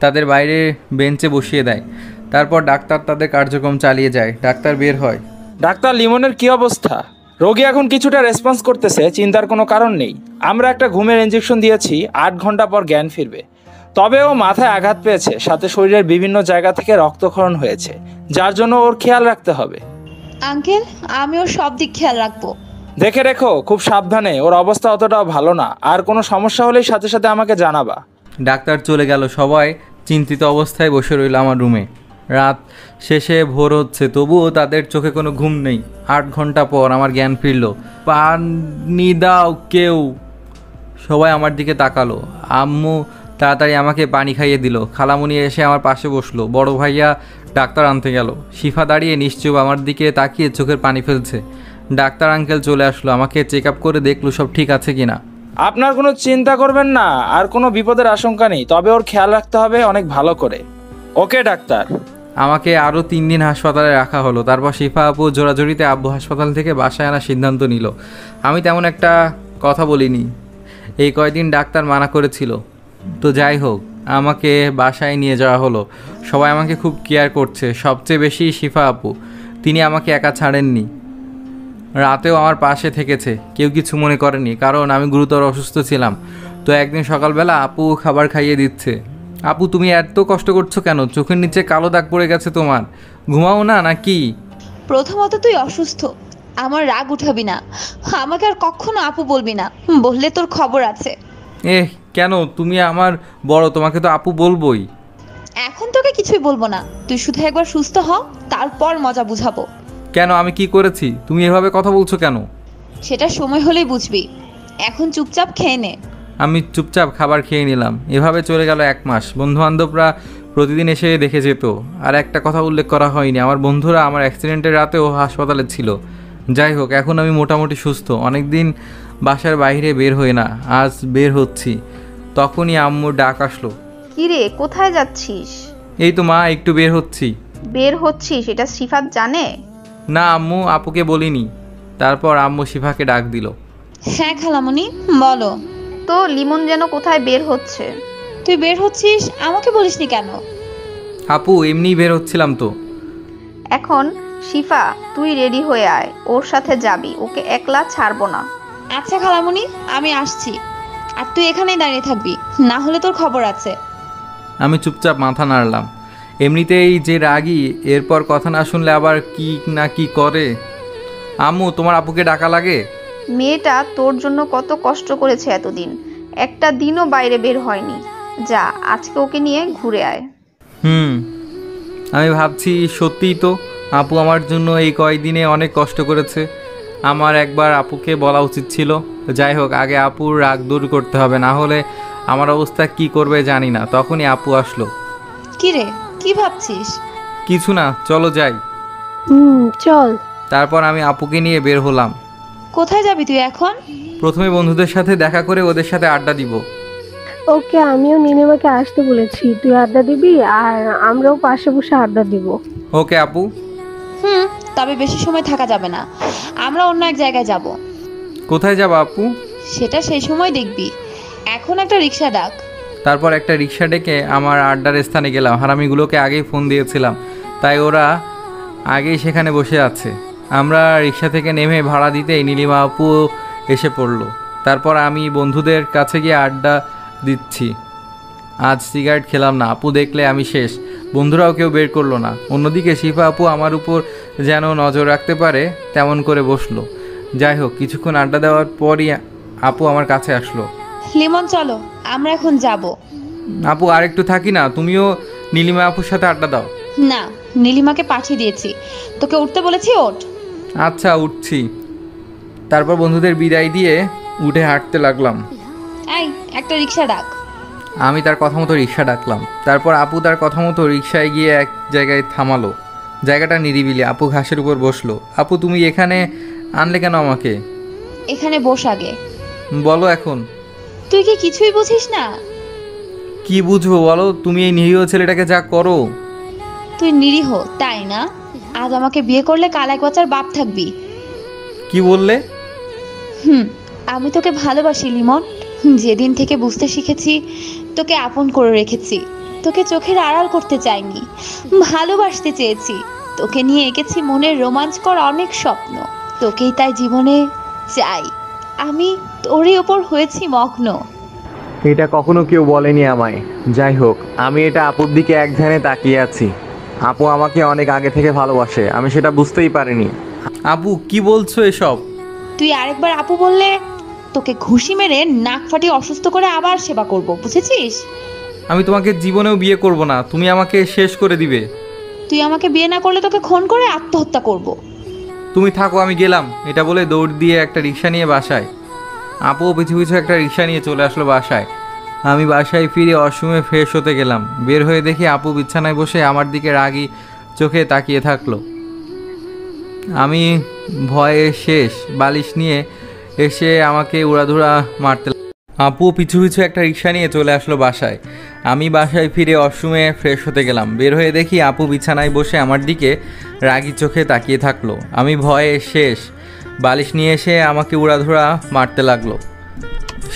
তাদের বাইরে বেঞ্চে বসিয়ে দেয়। তারপর ডাক্তার তাদের কার্যক্রম চালিয়ে যায়। ডাক্তার বের হয়। ডাক্তার, লিমনের কি অবস্থা? রোগী এখন কিছুটা রেসপন্স করতেছে, চিন্তার কোনো কারণ নেই। আমরা একটা ঘুমের ইনজেকশন দিয়েছি, 8 ঘন্টা পর জ্ঞান ফিরবে। তবে ও মাথায় আঘাত পেয়েছে, সাথে শরীরের বিভিন্ন জায়গা থেকে রক্তক্ষরণ হয়েছে, যার জন্য ওর খেয়াল রাখতে হবে। আঙ্কেল, আমি ওর সব দিক খেয়াল রাখবো। দেখে রেখো, খুব সাবধানে। ওর অবস্থা অতটাও ভালো না, আর কোনো সমস্যা হলেই সাথে সাথে আমাকে জানাবা। ডাক্তার চলে গেল। সবাই চিন্তিত অবস্থায় বসে রইল আমার রুমে। রাত শেষে ভোর হচ্ছে, তবুও তাদের চোখে কোনো ঘুম নেই। 8 ঘন্টা পর আমার জ্ঞান ফিরল। পানি দাও কেউ। সবাই আমার দিকে তাকালো। আম্মু তাড়াতাড়ি আমাকে পানি খাইয়ে দিল। খালামুনি এসে আমার পাশে বসলো। বড় ভাইয়া ডাক্তার আনতে গেল। শিফা দাঁড়িয়ে নিশ্চুপ আমার দিকে তাকিয়ে চোখের পানি ফেলছে। ডাক্তার আঙ্কেল চলে আসলো, আমাকে চেক আপ করে দেখলো সব ঠিক আছে কিনা। আপনার কোনো চিন্তা করবেন না, আর কোনো বিপদের আশঙ্কা নেই, তবে ওর খেয়াল রাখতে হবে অনেক ভালো করে। ওকে ডাক্তার। আমাকে আরও 3 দিন হাসপাতালে রাখা হলো। তারপর শিফা আপু জোরাজোরিতে আব্বু হাসপাতাল থেকে বাসায় আনার সিদ্ধান্ত নিল। আমি তেমন একটা কথা বলিনি, এই কয়দিন ডাক্তার মানা করেছিল। তো যাই হোক, আমাকে বাসায় নিয়ে যাওয়া হলো। সবাই আমাকে খুব কেয়ার করছে, সবচেয়ে বেশি শিফা আপু। তিনি আমাকে একা ছাড়েননি, রাতেও আমার পাশে থেকেছে। কেউ কিছু মনে করেনি, কারণ আমি গুরুতর অসুস্থ ছিলাম। তো একদিন সকালবেলা আপু খাবার খাইয়ে দিচ্ছে। আপু, তুমি এত কষ্ট করছো কেন? চোখের নিচে কালো দাগ পড়ে গেছে তোমার। ঘুমাও না নাকি? প্রথমত তুই অসুস্থ, আমার রাগ উঠাবি না। আমাকে আর কখনো আপু বলবি না, বললে তোর খবর আছে। কেন? তুমি আমার বড়, তোমাকে তো আপু বলবোই। এখন তোকে কিছুই বলবো না, তুই শুধু একবার সুস্থ হ, তারপর মজা বুঝাবো। কেন? আমি কি করেছি? তুমি এভাবে কথা বলছো কেন? সেটা সময় হলেই বুঝবি, এখন চুপচাপ খেয়ে নে। আমি চুপচাপ খাবার খেয়ে নিলাম। এভাবে চলে গেল 1 মাস। বন্ধুবান্ধবরা প্রতিদিন এসে দেখে যেত। আর একটা কথা উল্লেখ করা হয়নি, আমার বন্ধুরা আমার অ্যাক্সিডেন্টের রাতেও হাসপাতালে ছিল। যাই হোক, এখন আমি মোটামুটি সুস্থ। অনেক দিন বাসার বাইরে বের হই না, আজ বের হচ্ছি। তখনই আম্মুর ডাক আসলো। কিরে, কোথায় যাচ্ছিস? এই তো মা, একটু বের হচ্ছি। বের হচ্ছিস, এটা সিফাত জানে? না আম্মু, আপুকে বলিনি। তারপর আম্মু শিফাকে ডাক দিল। হ্যাঁ খালামণি, বলো। তো লিমন যেন কোথায় বের হচ্ছে। তুই বের হচ্ছিস, আমাকে বলিসনি কেন? আপু, এমনিই বের হচ্ছিলাম তো। এখন শিফা, তুই রেডি হয়ে আয়, ওর সাথে যাবি, ওকে একলা ছাড়বো না। আচ্ছা খালামণি, আমি আসছি। আর তুই এখানেই দাঁড়িয়ে থাকবি, না হলে তোর খবর আছে। আমি চুপচাপ মাথা নাড়লাম। এমনিতেই যে রাগী, এরপর কথা না শুনলে আবার কি না কি করে। আম্মু, তোমার আপুকে ডাকা লাগে? মেয়েটা তোর জন্য কত কষ্ট করেছে এতদিন, একটা দিনও বাইরে বের হয়নি। যা, আজকে ওকে নিয়ে ঘুরে আয়। আমি ভাবছি সত্যিই তো, আপু আমার জন্য এই কয়দিনে অনেক কষ্ট করেছে। আমার একবার আপুকে বলা উচিত ছিল। যাই হোক, আগে আপুর রাগ দূর করতে হবে, না হলে আমার অবস্থা কি করবে জানি না। তখনই আপু আসলো। কি রে, কি ভাবছিস? কিছু না, চলো যাই। চল। তারপর আমি আপুকে নিয়ে বের হলাম। কোথায় যাবি তুই এখন? প্রথমে বন্ধুদের সাথে দেখা করে ওদের সাথে আড্ডা দিব। ওকে, আমিও নীলিমাকে আসতে বলেছি, তুই আড্ডা দিবি আর আমরাও পাশে বসে আড্ডা দিব। ওকে আপু। তবে বেশি সময় থাকা যাবে না, আমরা অন্য এক জায়গায় যাব। কোথায় যাবা আপু? সেটা সেই সময় দেখবি, এখন একটা রিক্সা ডাক। তারপর একটা রিক্সা ডেকে আমার আড্ডার স্থানে গেলাম। হারামিগুলোকে আগেই ফোন দিয়েছিলাম, তাই ওরা আগেই সেখানে বসে আছে। আমরা রিক্সা থেকে নেমে ভাড়া দিতেই নীলিমা আপু এসে পড়লো। তারপর আমি বন্ধুদের কাছে গিয়ে আড্ডা দিচ্ছি। আজ সিগারেট খেলাম না, আপু দেখলে আমি শেষ। বন্ধুরাও কেউ বের করলো না। অন্যদিকে শিফা আপু আমার উপর যেন নজর রাখতে পারে তেমন করে বসলো। যাই হোক, কিছুক্ষণ আড্ডা দেওয়ার পরই আপু আমার কাছে আসলো। লিমন চলো, আমরা এখন যাব। আপু আর একটু থাকি না, তুমিও নীলিমা আপুর সাথে আড্ডা দাও। না, নীলিমাকে পাঠিয়ে দিয়েছি, তোকে উঠতে বলেছি, ওঠ। আচ্ছা উঠছি। তারপর বন্ধুদের বিদায় দিয়ে উঠে হাঁটতে লাগলাম। এই একটা রিক্সা ডাক। আমি তার কথা মতো রিক্সা ডাকলাম। তারপর আপু তার কথা মতো রিক্সায় গিয়ে এক জায়গায় থামালো। জায়গাটা নিরিবিলি। আপু ঘাসের উপর বসলো। আপু তুমি এখানে আনলে কেন আমাকে? এখানে বস আগে। বলো এখন। তুই কি কিছুই বুঝিস না? কি বুঝবো বলো? তুমি এই নিরীহ ছেলেটাকে যা করো। তুই নিরীহ তাই না? আজ আমাকে বিয়ে করলে কাল এক বাচ্চার বাপ থাকবি। কি বললে? আমি তোকে ভালোবাসি লিমন। যেদিন থেকে বুঝতে শিখেছি তোকে আপন করে রেখেছি। তোকে চোখের আড়াল করতে চাইনি, ভালোবাসতে চেয়েছি। তোকে নিয়ে এঁকেছি মনের রোমাঞ্চকর অনেক স্বপ্ন। তোকেই তাই জীবনে চাই। আমি তোরই ওপর হয়েছি মগ্ন। এটা কখনো কেউ বলেনি আমায়। যাই হোক, আমি এটা আপুর দিকে এক ধ্যানে তাকিয়ে আছি। আপু আমাকে অনেক আগে থেকে ভালোবাসে, আমি সেটা বুঝতেই পারিনি। আপু কি বলছো এসব? তুই আরেকবার আপু বললে তোকে ঘুষি মেরে নাক ফাটিয়ে অসুস্থ করে আবার সেবা করব, বুঝেছিস? আমি তোমাকে জীবনেও বিয়ে করব না, তুমি আমাকে শেষ করে দিবে। তুই আমাকে বিয়ে না করলে তোকে খুন করে আত্মহত্যা করব। তুমি থাকো, আমি গেলাম। এটা বলে দৌড় দিয়ে একটা রিক্সা নিয়ে বাসায়। আপুও পিছু পিছু একটা রিক্সা নিয়ে চলে আসলো বাসায়। আমি বাসায় ফিরে অসময়ে ফ্রেশ হতে গেলাম। বের হয়ে দেখি আপু বিছানায় বসে আমার দিকে রাগী চোখে তাকিয়ে থাকলো। আমি ভয়ে শেষ। বালিশ নিয়ে এসে আমাকে উড়াধুরা মারতে। আপু পিছু পিছু একটা রিক্সা নিয়ে চলে আসলো বাসায়। আমি বাসায় ফিরে অসময়ে ফ্রেশ হতে গেলাম। বের হয়ে দেখি আপু বিছানায় বসে আমার দিকে রাগী চোখে তাকিয়ে থাকলো। আমি ভয়ে শেষ। বালিশ নিয়ে এসে আমাকে উড়াধুরা মারতে লাগলো।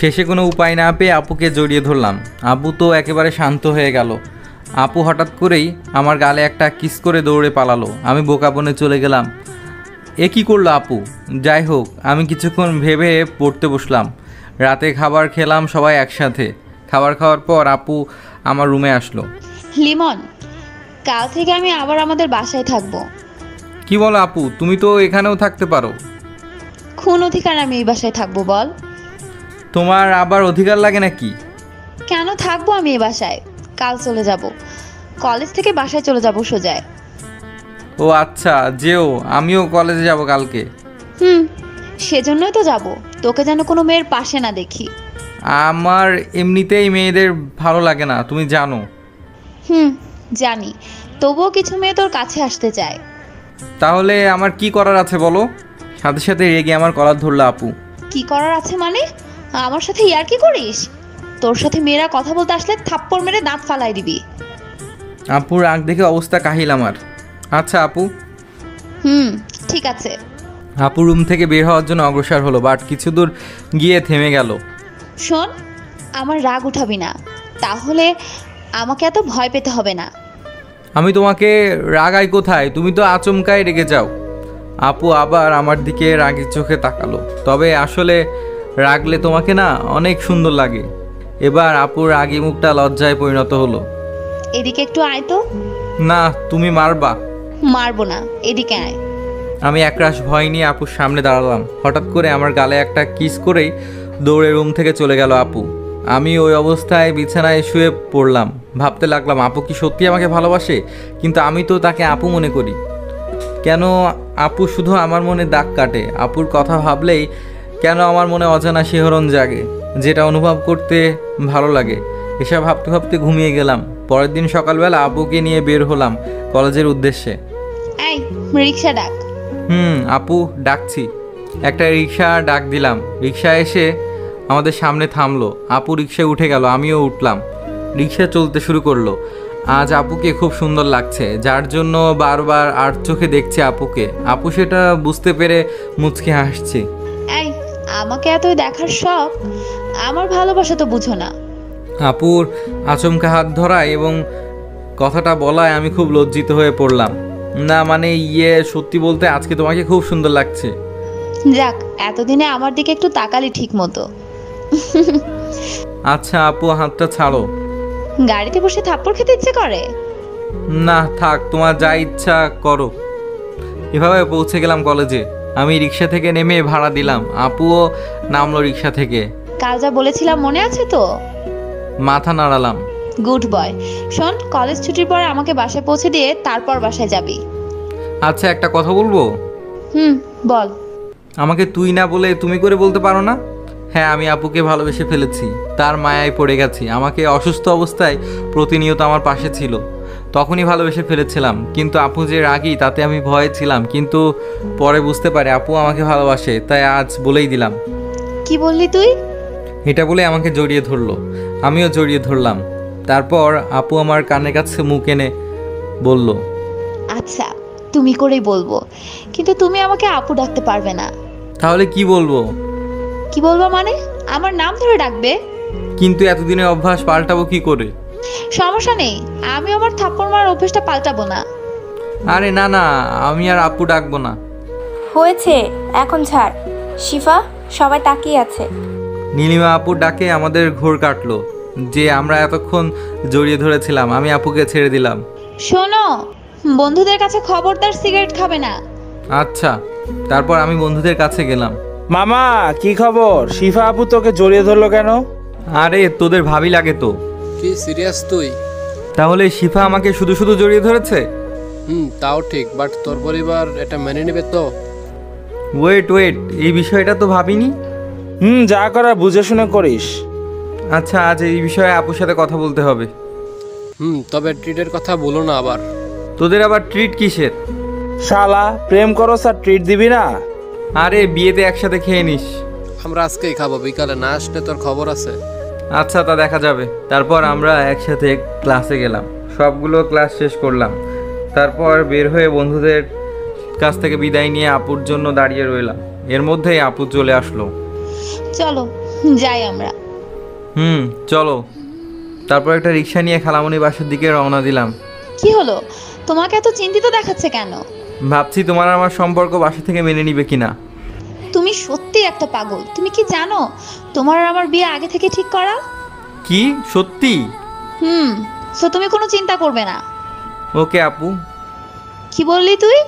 শেষে কোনো উপায় না পেয়ে আপুকে জড়িয়ে ধরলাম। আপু তো একেবারে শান্ত হয়ে গেল। আপু হঠাৎ করেই আমার গালে একটা কিস করে দৌড়ে পালালো। আমি বোকা বনে চলে গেলাম। এ কী করলো আপু? যাই হোক, আমি কিছুক্ষণ ভেবে পড়তে বসলাম। রাতে খাবার খেলাম সবাই একসাথে। খাবার খাওয়ার পর আপু আমার রুমে আসলো। লিমন, কাল থেকে আমি আবার আমাদের বাসায় থাকবো। কি বলো আপু? তুমি তো এখানেও থাকতে পারো। কোন অধিকার আমি এই বাসায় থাকবো বল? তোমার আবার অধিকার লাগে নাকি? কেন থাকবো আমি এই বাসায়? কাল চলে যাব, কলেজ থেকে বাসায় চলে যাব সোজায়। ও আচ্ছা, যেও। আমিও কলেজে যাব কালকে। সেজন্যই তো যাব, তোকে যেন কোনো মেয়ের পাশে না দেখি। আমার এমনিতেই মেয়েদের ভালো লাগে না, তুমি জানো। জানি, তবুও কিছু মেয়ে তোর কাছে আসতে চায়। তাহলে আমার কি করার আছে বলো? সাথে সাথে রেগে আমার কলার ধরলো আপু। কি করার আছে মানে? আমার সাথে ইয়ার কি করিস? তোর সাথে মেয়েরা কথা বলতে আসলে থাপ্পড় মেরে দাঁত ফালাই দিবি। আপুর রাগ দেখে অবস্থা কাহিল আমার। আচ্ছা আপু। ঠিক আছে। আপু রুম থেকে বের হওয়ার জন্য অগ্রসর হলো, বাট কিছু দূর গিয়ে থেমে গেল। শোন, আমার রাগ উঠাবি না, তাহলে আমাকে এত ভয় পেতে হবে না। আমি তোমাকে রাগাই কোথায়? তুমি তো আচমকাই রেগে যাও। আপু আবার আমার দিকে রাগি চোখে তাকালো। তবে আসলে রাগলে তোমাকে না অনেক সুন্দর লাগে। এবার আপুর রাগি মুখটা লজ্জায় পরিণত হলো। এদিকে একটু আয় তো। না, তুমি মারবা। মারবো না, এদিকে আয়। আমি একরাশ ভয় নিয়ে আপুর সামনে দাঁড়ালাম। হঠাৎ করে আমার গালে একটা কিস করেই দৌড়ে রুম থেকে চলে গেল আপু। আমি ওই অবস্থায় বিছানায় শুয়ে পড়লাম। ভাবতে লাগলাম আপু কি সত্যি আমাকে ভালোবাসে? কিন্তু আমি তো তাকে আপু মনে করি। কেন আপু শুধু আমার মনে দাগ কাটে? আপুর কথা ভাবলেই কেন আমার মনে অজানা শিহরণ জাগে, যেটা অনুভব করতে ভালো লাগে। এসব ভাবতে ভাবতে ঘুমিয়ে গেলাম। পরের দিন সকালবেলা আপুকে নিয়ে বের হলাম কলেজের উদ্দেশ্যে। এই রিক্সা ডাক। আপু ডাকছি। একটা রিক্সা ডাক দিলাম। রিক্সা এসে আমাদের সামনে থামলো। আপু রিক্সায় উঠে গেল, আমিও উঠলাম। রিক্সা চলতে শুরু করলো। আজ আপুকে খুব সুন্দর লাগছে, যার জন্য বারবার আর চোখে দেখছে আপুকে। আপু সেটা বুঝতে পেরে মুচকি হাসছে। এই আমাকে এতই দেখার শখ? আমার ভালোবাসা তো বুঝো না। আপুর আচমকা হাত ধরায় এবং কথাটা বলায় আমি খুব লজ্জিত হয়ে পড়লাম। না মানে সত্যি বলতে আজকে তোমাকে খুব সুন্দর লাগছে। যাক, এতদিনে আমার দিকে একটু তাকালি ঠিক মতো। আচ্ছা আপু, হাতটা ছাড়ো। গাড়িতে বসে থাপ্পড় খেতে ইচ্ছে করে? না থাক, তোমার যা ইচ্ছা করো। এভাবে পৌঁছে গেলাম কলেজে। আমি রিক্সা থেকে নেমে ভাড়া দিলাম। আপুও নামলো রিক্সা থেকে। কাল যা বলেছিলাম মনে আছে তো? মাথা নাড়ালাম। Good boy. শোন, কলেজ ছুটির পর আমাকে বাসায় পৌঁছে দিয়ে তারপর বাসায় যাবি। আচ্ছা, একটা কথা বলবো? বল। আমাকে তুই না বলে তুমি করে বলতে পারো না? হ্যাঁ, আমি আপুকে ভালোবেসে ফেলেছি, তার মায়ায় পড়ে গেছি। আমাকে অসুস্থ অবস্থায় প্রতিনিয়ত আমার পাশে ছিল, তখনই ভালোবেসে ফেলেছিলাম। কিন্তু আপু যে রাগী তাতে আমি ভয়ে ছিলাম, কিন্তু পরে বুঝতে পারি আপু আমাকে ভালোবাসে, তাই আজ বলেই দিলাম। কি বললি তুই? এটা বলে আমাকে জড়িয়ে ধরলো, আমিও জড়িয়ে ধরলাম। তারপর আপু আমার কানের কাছে মুখ এনে বলল, আচ্ছা, তুমি করেই বলবো, কিন্তু তুমি আমাকে আপু ডাকতে পারবে না। তাহলে কি বলবো? কি বলবো মানে? আমার নাম ধরে ডাকবে। কিন্তু এতদিনের অভ্যাস পাল্টাবো কি করে? সমস্যা নেই, আমি আমার থাপ্পড় মারার অভ্যেসটা পাল্টাবো না। আরে না না, আমি আর আপু ডাকবো না। হয়েছে, এখন ছাড়। শিফা, সবাই তাকিয়ে আছে। নীলিমা আপুর ডাকে আমাদের ঘোর কাটলো, যে আমরা এতক্ষণ জড়িয়ে ধরেছিলাম। আমি আপুকে ছেড়ে দিলাম। শোনো, বন্ধুদের কাছে খবরদার সিগারেট খাবে না। আচ্ছা। তারপর আমি বন্ধুদের কাছে গেলাম। মামা, কি খবর? শিফা আপু তোকে জড়িয়ে ধরলো কেন? আরে তোদের ভাবি লাগে তো। কি সিরিয়াস তুই? তাহলে শিফা আমাকে শুধু শুধু জড়িয়ে ধরেছে? তাও ঠিক, বাট তোর পরিবার এটা মেনে নেবে তো? ওয়েট, এই বিষয়টা তো ভাবিনি। যা করার বুঝে শুনে করিস। আচ্ছা, আজ এই বিষয়ে আপুর সাথে কথা বলতে হবে। তবে ট্রিটের কথা বলো না আবার। তোদের আবার ট্রিট কিসের? শালা, প্রেম করো স্যার, ট্রিট দিবি না? আরে বিয়েতে একসাথে খেয়ে নিস। আমরা আজকেই খাবো, বিকালে না আসলে তোর খবর আছে। আচ্ছা, তা দেখা যাবে। তারপর আমরা একসাথে ক্লাসে গেলাম, সবগুলো ক্লাস শেষ করলাম। তারপর বের হয়ে বন্ধুদের কাছ থেকে বিদায় নিয়ে আপুর জন্য দাঁড়িয়ে রইলাম। এর মধ্যেই আপু চলে আসলো। চলো যাই আমরা। চলো। তারপর একটা রিক্সা নিয়ে খালামণি বাসার দিকে রওনা দিলাম। কি হলো, তোমাকে এত চিন্তিত দেখাচ্ছে কেন? ভাবছি তোমার আমার সম্পর্ক বাসা থেকে মেনে নিবে কিনা। তুমি সত্যি একটা পাগল। তুমি কি জানো তোমার আর আমার বিয়ে আগে থেকে ঠিক করা? কি সত্যি? সো তুমি কোনো চিন্তা করবে না। ওকে আপু। কি বললি তুই?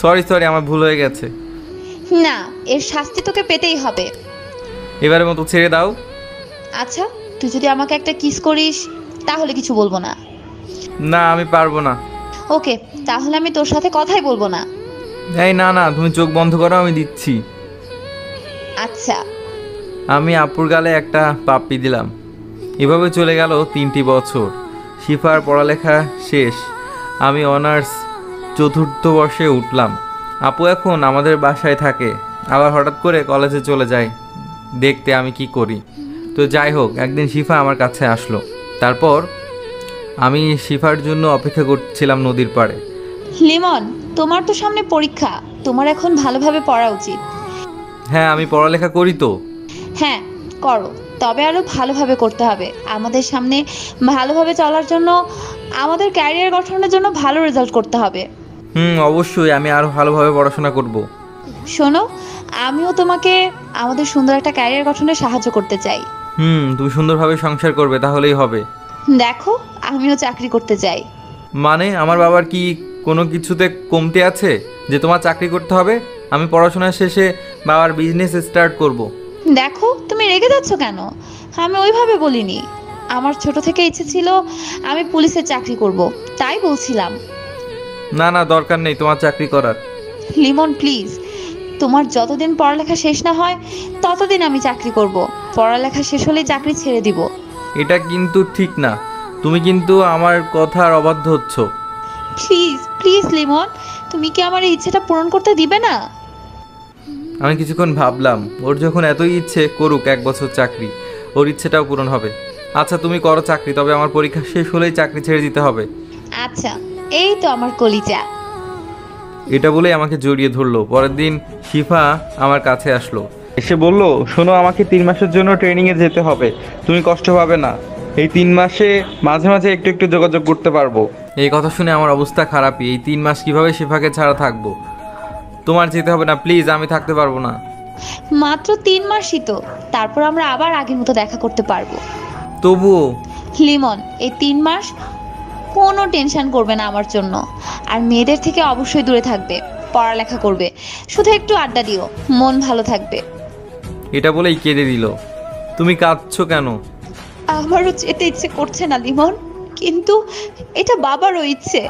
সরি, আমার ভুল হয়ে গেছে। না, এর শাস্তি তোকে পেতেই হবে। এবারের মতো ছেড়ে দাও। আচ্ছা, তুই যদি আমাকে একটা কিস করিস তাহলে কিছু বলবো না। না, আমি পারবো না। ওকে, তাহলে আমি তোর সাথে কথাই বলবো না। এই না, তুমি চোখ বন্ধ করো, আমি দিচ্ছি। আচ্ছা। আমি আপুর গালে একটা পাপ্পি দিলাম। এভাবে চলে গেল 3টি বছর। শিফার পড়ালেখা শেষ, আমি অনার্স 4র্থ বর্ষে উঠলাম। আপু এখন আমাদের বাসায় থাকে, আবার হঠাৎ করে কলেজে চলে যায় দেখতে আমি কি করি। তো যাই হোক, একদিন শিফা আমার কাছে আসলো। তারপর আমি শিফার জন্য অপেক্ষা করছিলাম নদীর পাড়ে। লিমন, তোমার তো সামনে পরীক্ষা, তোমার এখন ভালোভাবে পড়া উচিত। হ্যাঁ, আমি পড়ালেখা করি তো। হ্যাঁ করো, তবে আরো ভালোভাবে করতে হবে। আমাদের সামনে ভালোভাবে চলার জন্য, আমাদের ক্যারিয়ার গঠনের জন্য ভালো রেজাল্ট করতে হবে। অবশ্যই, আমি আরো ভালোভাবে পড়াশোনা করব। শোনো, আমিও তোমাকে আমাদের সুন্দর একটা ক্যারিয়ার গঠনে সাহায্য করতে চাই। তুমি সুন্দরভাবে সংসার করবে, তাহলেই হবে। দেখো, আমিও চাকরি করতে চাই। মানে আমার বাবার কি কোনো কিছুতে কমতি আছে যে তোমার চাকরি করতে হবে? আমি পড়াশোনা শেষে বাবার বিজনেস স্টার্ট করব। দেখো, তুমি রেগে যাচ্ছ কেন? আমি ওইভাবে বলিনি। আমার ছোট থেকে ইচ্ছে ছিল আমি পুলিশের চাকরি করব, তাই বলছিলাম। না, দরকার নেই তোমার চাকরি করার। লিমন প্লিজ, তোমার যতদিন পড়ালেখা শেষ না হয় ততদিন আমি চাকরি করব। পড়ালেখা শেষ হলেই চাকরি ছেড়ে দিব। এটা কিন্তু ঠিক না, তুমি কিন্তু আমার কথার অবাধ্য হচ্ছ। প্লিজ লিমন, তুমি কি আমার এই ইচ্ছেটা পূরণ করতে দিবে না? আমি কিছুক্ষণ ভাবলাম, ওর যখন এতই ইচ্ছে, করুক 1 বছর চাকরি, ওর ইচ্ছেটাও পূরণ হবে। আচ্ছা, তুমি করো চাকরি, তবে আমার পরীক্ষা শেষ হলেই চাকরি ছেড়ে দিতে হবে। আচ্ছা, এই তো আমার কলিজা। এটা বলেই আমাকে জড়িয়ে ধরলো। পরের দিন শিফা আমার কাছে আসলো, এসে বলল, শোনো, আমাকে 3 মাসের জন্য ট্রেনিংয়ে যেতে হবে। তুমি কষ্ট পাবে না, এই 3 মাসে মাঝে মাঝে একটু একটু যোগাযোগ করতে পারবো। এই কথা শুনে আমার অবস্থা খারাপই। এই 3 মাস কিভাবে শিফাকে ছাড়া থাকবো? তোমার যেতে হবে না প্লিজ, আমি থাকতে পারবো না। মাত্র 3 মাসই তো, তারপর আমরা আবার আগের মতো দেখা করতে পারবো। তবুও লিমন, এই 3 মাস কোনো টেনশন করবে না আমার জন্য। আর মেয়েদের থেকে অবশ্যই দূরে থাকবে, পড়ালেখা করবে, শুধু একটু আড্ডা দিও, মন ভালো থাকবে। এটা বলেই কেঁদে দিল। তুমি কাঁদছো কেন? আমারও যেতে ইচ্ছে করছে না লিমন, কিন্তু এটা বাবারও ইচ্ছে।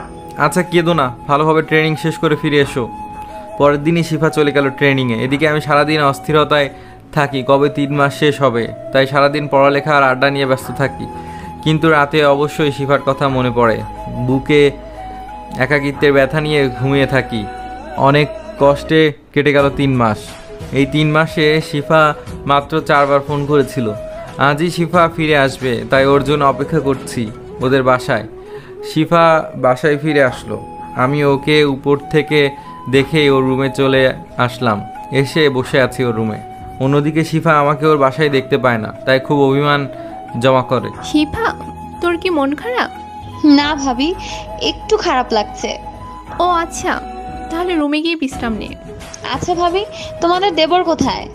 আচ্ছা কেঁদো না, ভালোভাবে ট্রেনিং শেষ করে ফিরে এসো। পরের দিনই শিফা চলে গেল ট্রেনিংয়ে। এদিকে আমি সারাদিন অস্থিরতায় থাকি, কবে 3 মাস শেষ হবে। তাই সারাদিন পড়ালেখা আর আড্ডা নিয়ে ব্যস্ত থাকি। কিন্তু রাতে অবশ্যই শিফার কথা মনে পড়ে। বুকে একাকিত্বের ব্যথা নিয়ে ঘুমিয়ে থাকি। অনেক কষ্টে কেটে গেল 3 মাস। এই 3 মাসে শিফা মাত্র 4 বার ফোন করেছিল। আজই শিফা ফিরে আসবে, তাই ওর জন্য অপেক্ষা করছি ওদের বাসায়। শিফা বাসায় ফিরে আসলো। আমি ওকে উপর থেকে দেখে ওর রুমে চলে আসলাম। এসে বসে আছি ওর রুমে। অন্যদিকে শিফা আমাকে ওর বাসায় দেখতে পায় না, তাই খুব অভিমান জমা করে। শিফা, তোর কি মন খারাপ? না ভাবি, একটু খারাপ লাগছে। ও আচ্ছা, তাহলে রুমে গিয়ে বিশ্রাম নে। আচ্ছা ভাবি, তোমাদের দেবর কোথায়?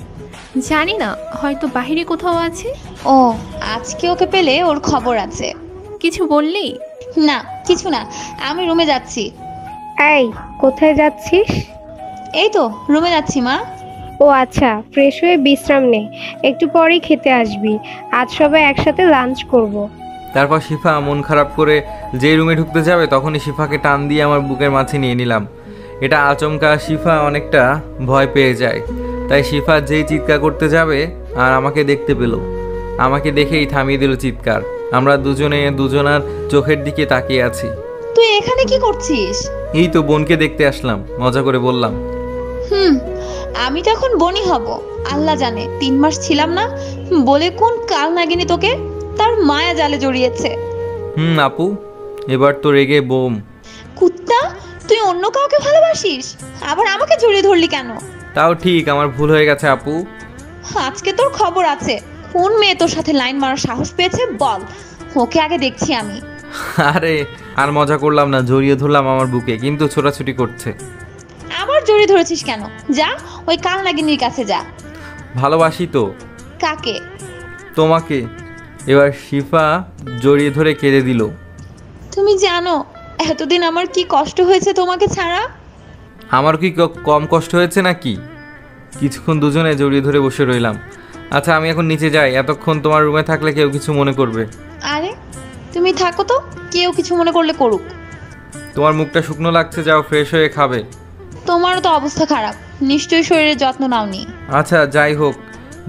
জানি না, হয়তো বাইরে কোথাও আছে। ও, আজকে ওকে পেলে ওর খবর আছে। কিছু বললি? না কিছু না, আমি রুমে যাচ্ছি। এই, কোথায় যাচ্ছিস? এই তো রুমে যাচ্ছি মা। ও আচ্ছা, ফ্রেশ হয়ে বিশ্রাম নে, একটু পরেই খেতে আসবি। আজ সবাই একসাথে লাঞ্চ করব। তারপর শিফা মন খারাপ করে যেই রুমে ঢুকতে যাবে তখনই শিফাকে টান দিয়ে আমার বুকের মাঝে নিয়ে নিলাম। এটা আচমকা শিফা অনেকটা ভয় পেয়ে যায়। তাই শিফা যেই চিৎকার করতে যাবে আর আমাকে দেখতে পেল, আমাকে দেখেই থামিয়ে দিল চিৎকার। আমরা দুজনে দুজনার চোখের দিকে তাকিয়ে আছি। তুই এখানে কি করছিস? এই তো বোনকে দেখতে আসলাম, মজা করে বললাম। আমি তো এখন বনি হব। আল্লাহ জানে 3 মাস ছিলাম না বলে কোন কাল নাগিনি তোকে তার মায়া জালে জড়িয়েছে। আপু, এবার তো রেগে বোম। কুত্তা, তুই অন্য কাউকে ভালোবাসিস, আবার আমাকে জড়িয়ে ধরলি কেন? তাও ঠিক, আমার ভুল হয়ে গেছে আপু। আজকে তোর খবর আছে। কোন মেয়ে তোর সাথে লাইন মারার সাহস পেয়েছে বল, ওকে আগে দেখছি আমি। আরে আর মজা করলাম না, জড়িয়ে ধরলাম আমার বুকে, কিন্তু ছোটাছুটি করছে। আবার জড়িয়ে ধরেছিস কেন? যা ওই কাল নাগিনীর কাছে যা। ভালোবাসি তো। কাকে? তোমাকে। এবার শিফা জড়িয়ে ধরে কেঁদে দিল। তুমি জানো এতদিন আমার কি কষ্ট হয়েছে তোমাকে ছাড়া? আমার কি কম কষ্ট হয়েছে নাকি? কিছুক্ষণ দুজনে জড়িয়ে ধরে বসে রইলাম। আচ্ছা আমি এখন নিচে যাই, এতক্ষণ তোমার রুমে থাকলে কেউ কিছু মনে করবে। আরে তুমি থাকো তো, কেউ কিছু মনে করলে করুক। তোমার মুখটা শুকনো লাগছে, যাও ফ্রেশ হয়ে খাবে। তোমারও তো অবস্থা খারাপ, নিশ্চয়ই শরীরের যত্ন নাওনি। আচ্ছা যাই হোক,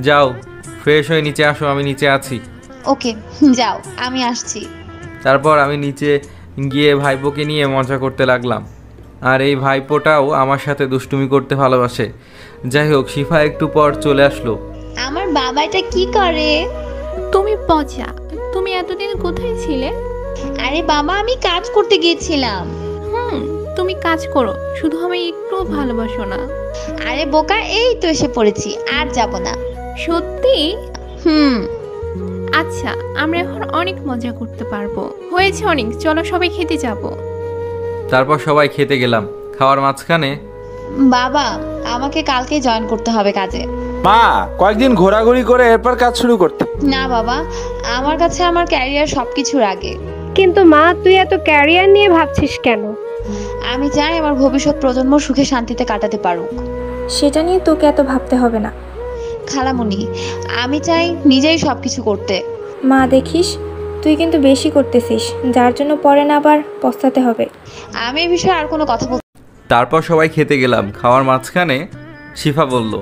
যাও ফ্রেশ হয়ে নিচে আসো, আমি নিচে আছি। ওকে যাও, আমি আসছি। তারপর আমি নিচে গিয়ে ভাইপোকে নিয়ে মজা করতে লাগলাম। আর এই ভাইপোটাও আমার সাথে দুষ্টুমি করতে ভালোবাসে। যাই হোক, শিফা একটু পর চলে আসলো। আমার বাবাটা কি করে? তুমি পচা, তুমি এতদিন কোথায় ছিলে? আরে বাবা, আমি কাজ করতে গিয়েছিলাম। তুমি কাজ করো, শুধু আমি একটু ভালোবাসো না। আরে বোকা, এই তো এসে পড়েছি, আর যাব না। সত্যি? হুম। আচ্ছা, আমরা এখন অনেক মজা করতে পারবো। হয়েছে অনেক, চলো সবাই খেতে যাব। তারপর সবাই খেতে গেলাম। খাওয়ার মাঝখানে বাবা, আমাকে কালকে জয়েন করতে হবে কাজে। মা, কয়েকদিন ঘোরাঘুরি করে এরপর কাজ শুরু করতে। না বাবা, আমার কাছে আমার ক্যারিয়ার সবকিছুর আগে। কিন্তু মা, তুই এত ক্যারিয়ার নিয়ে ভাবছিস কেন? আমি চাই আমার ভবিষ্যৎ প্রজন্ম সুখে শান্তিতে কাটাতে পারুক। সেটা নিয়ে তোকে এত ভাবতে হবে না খালামণি, আমি চাই নিজেই সবকিছু করতে। মা, দেখিস তুই কিন্তু বেশি করতেছিস, যার জন্য পরে না আবার পস্তাতে হবে। আমি এই বিষয়ে আর কোনো কথা বল। তারপর সবাই খেতে গেলাম। খাওয়ার মাঝখানে শিফা বলল,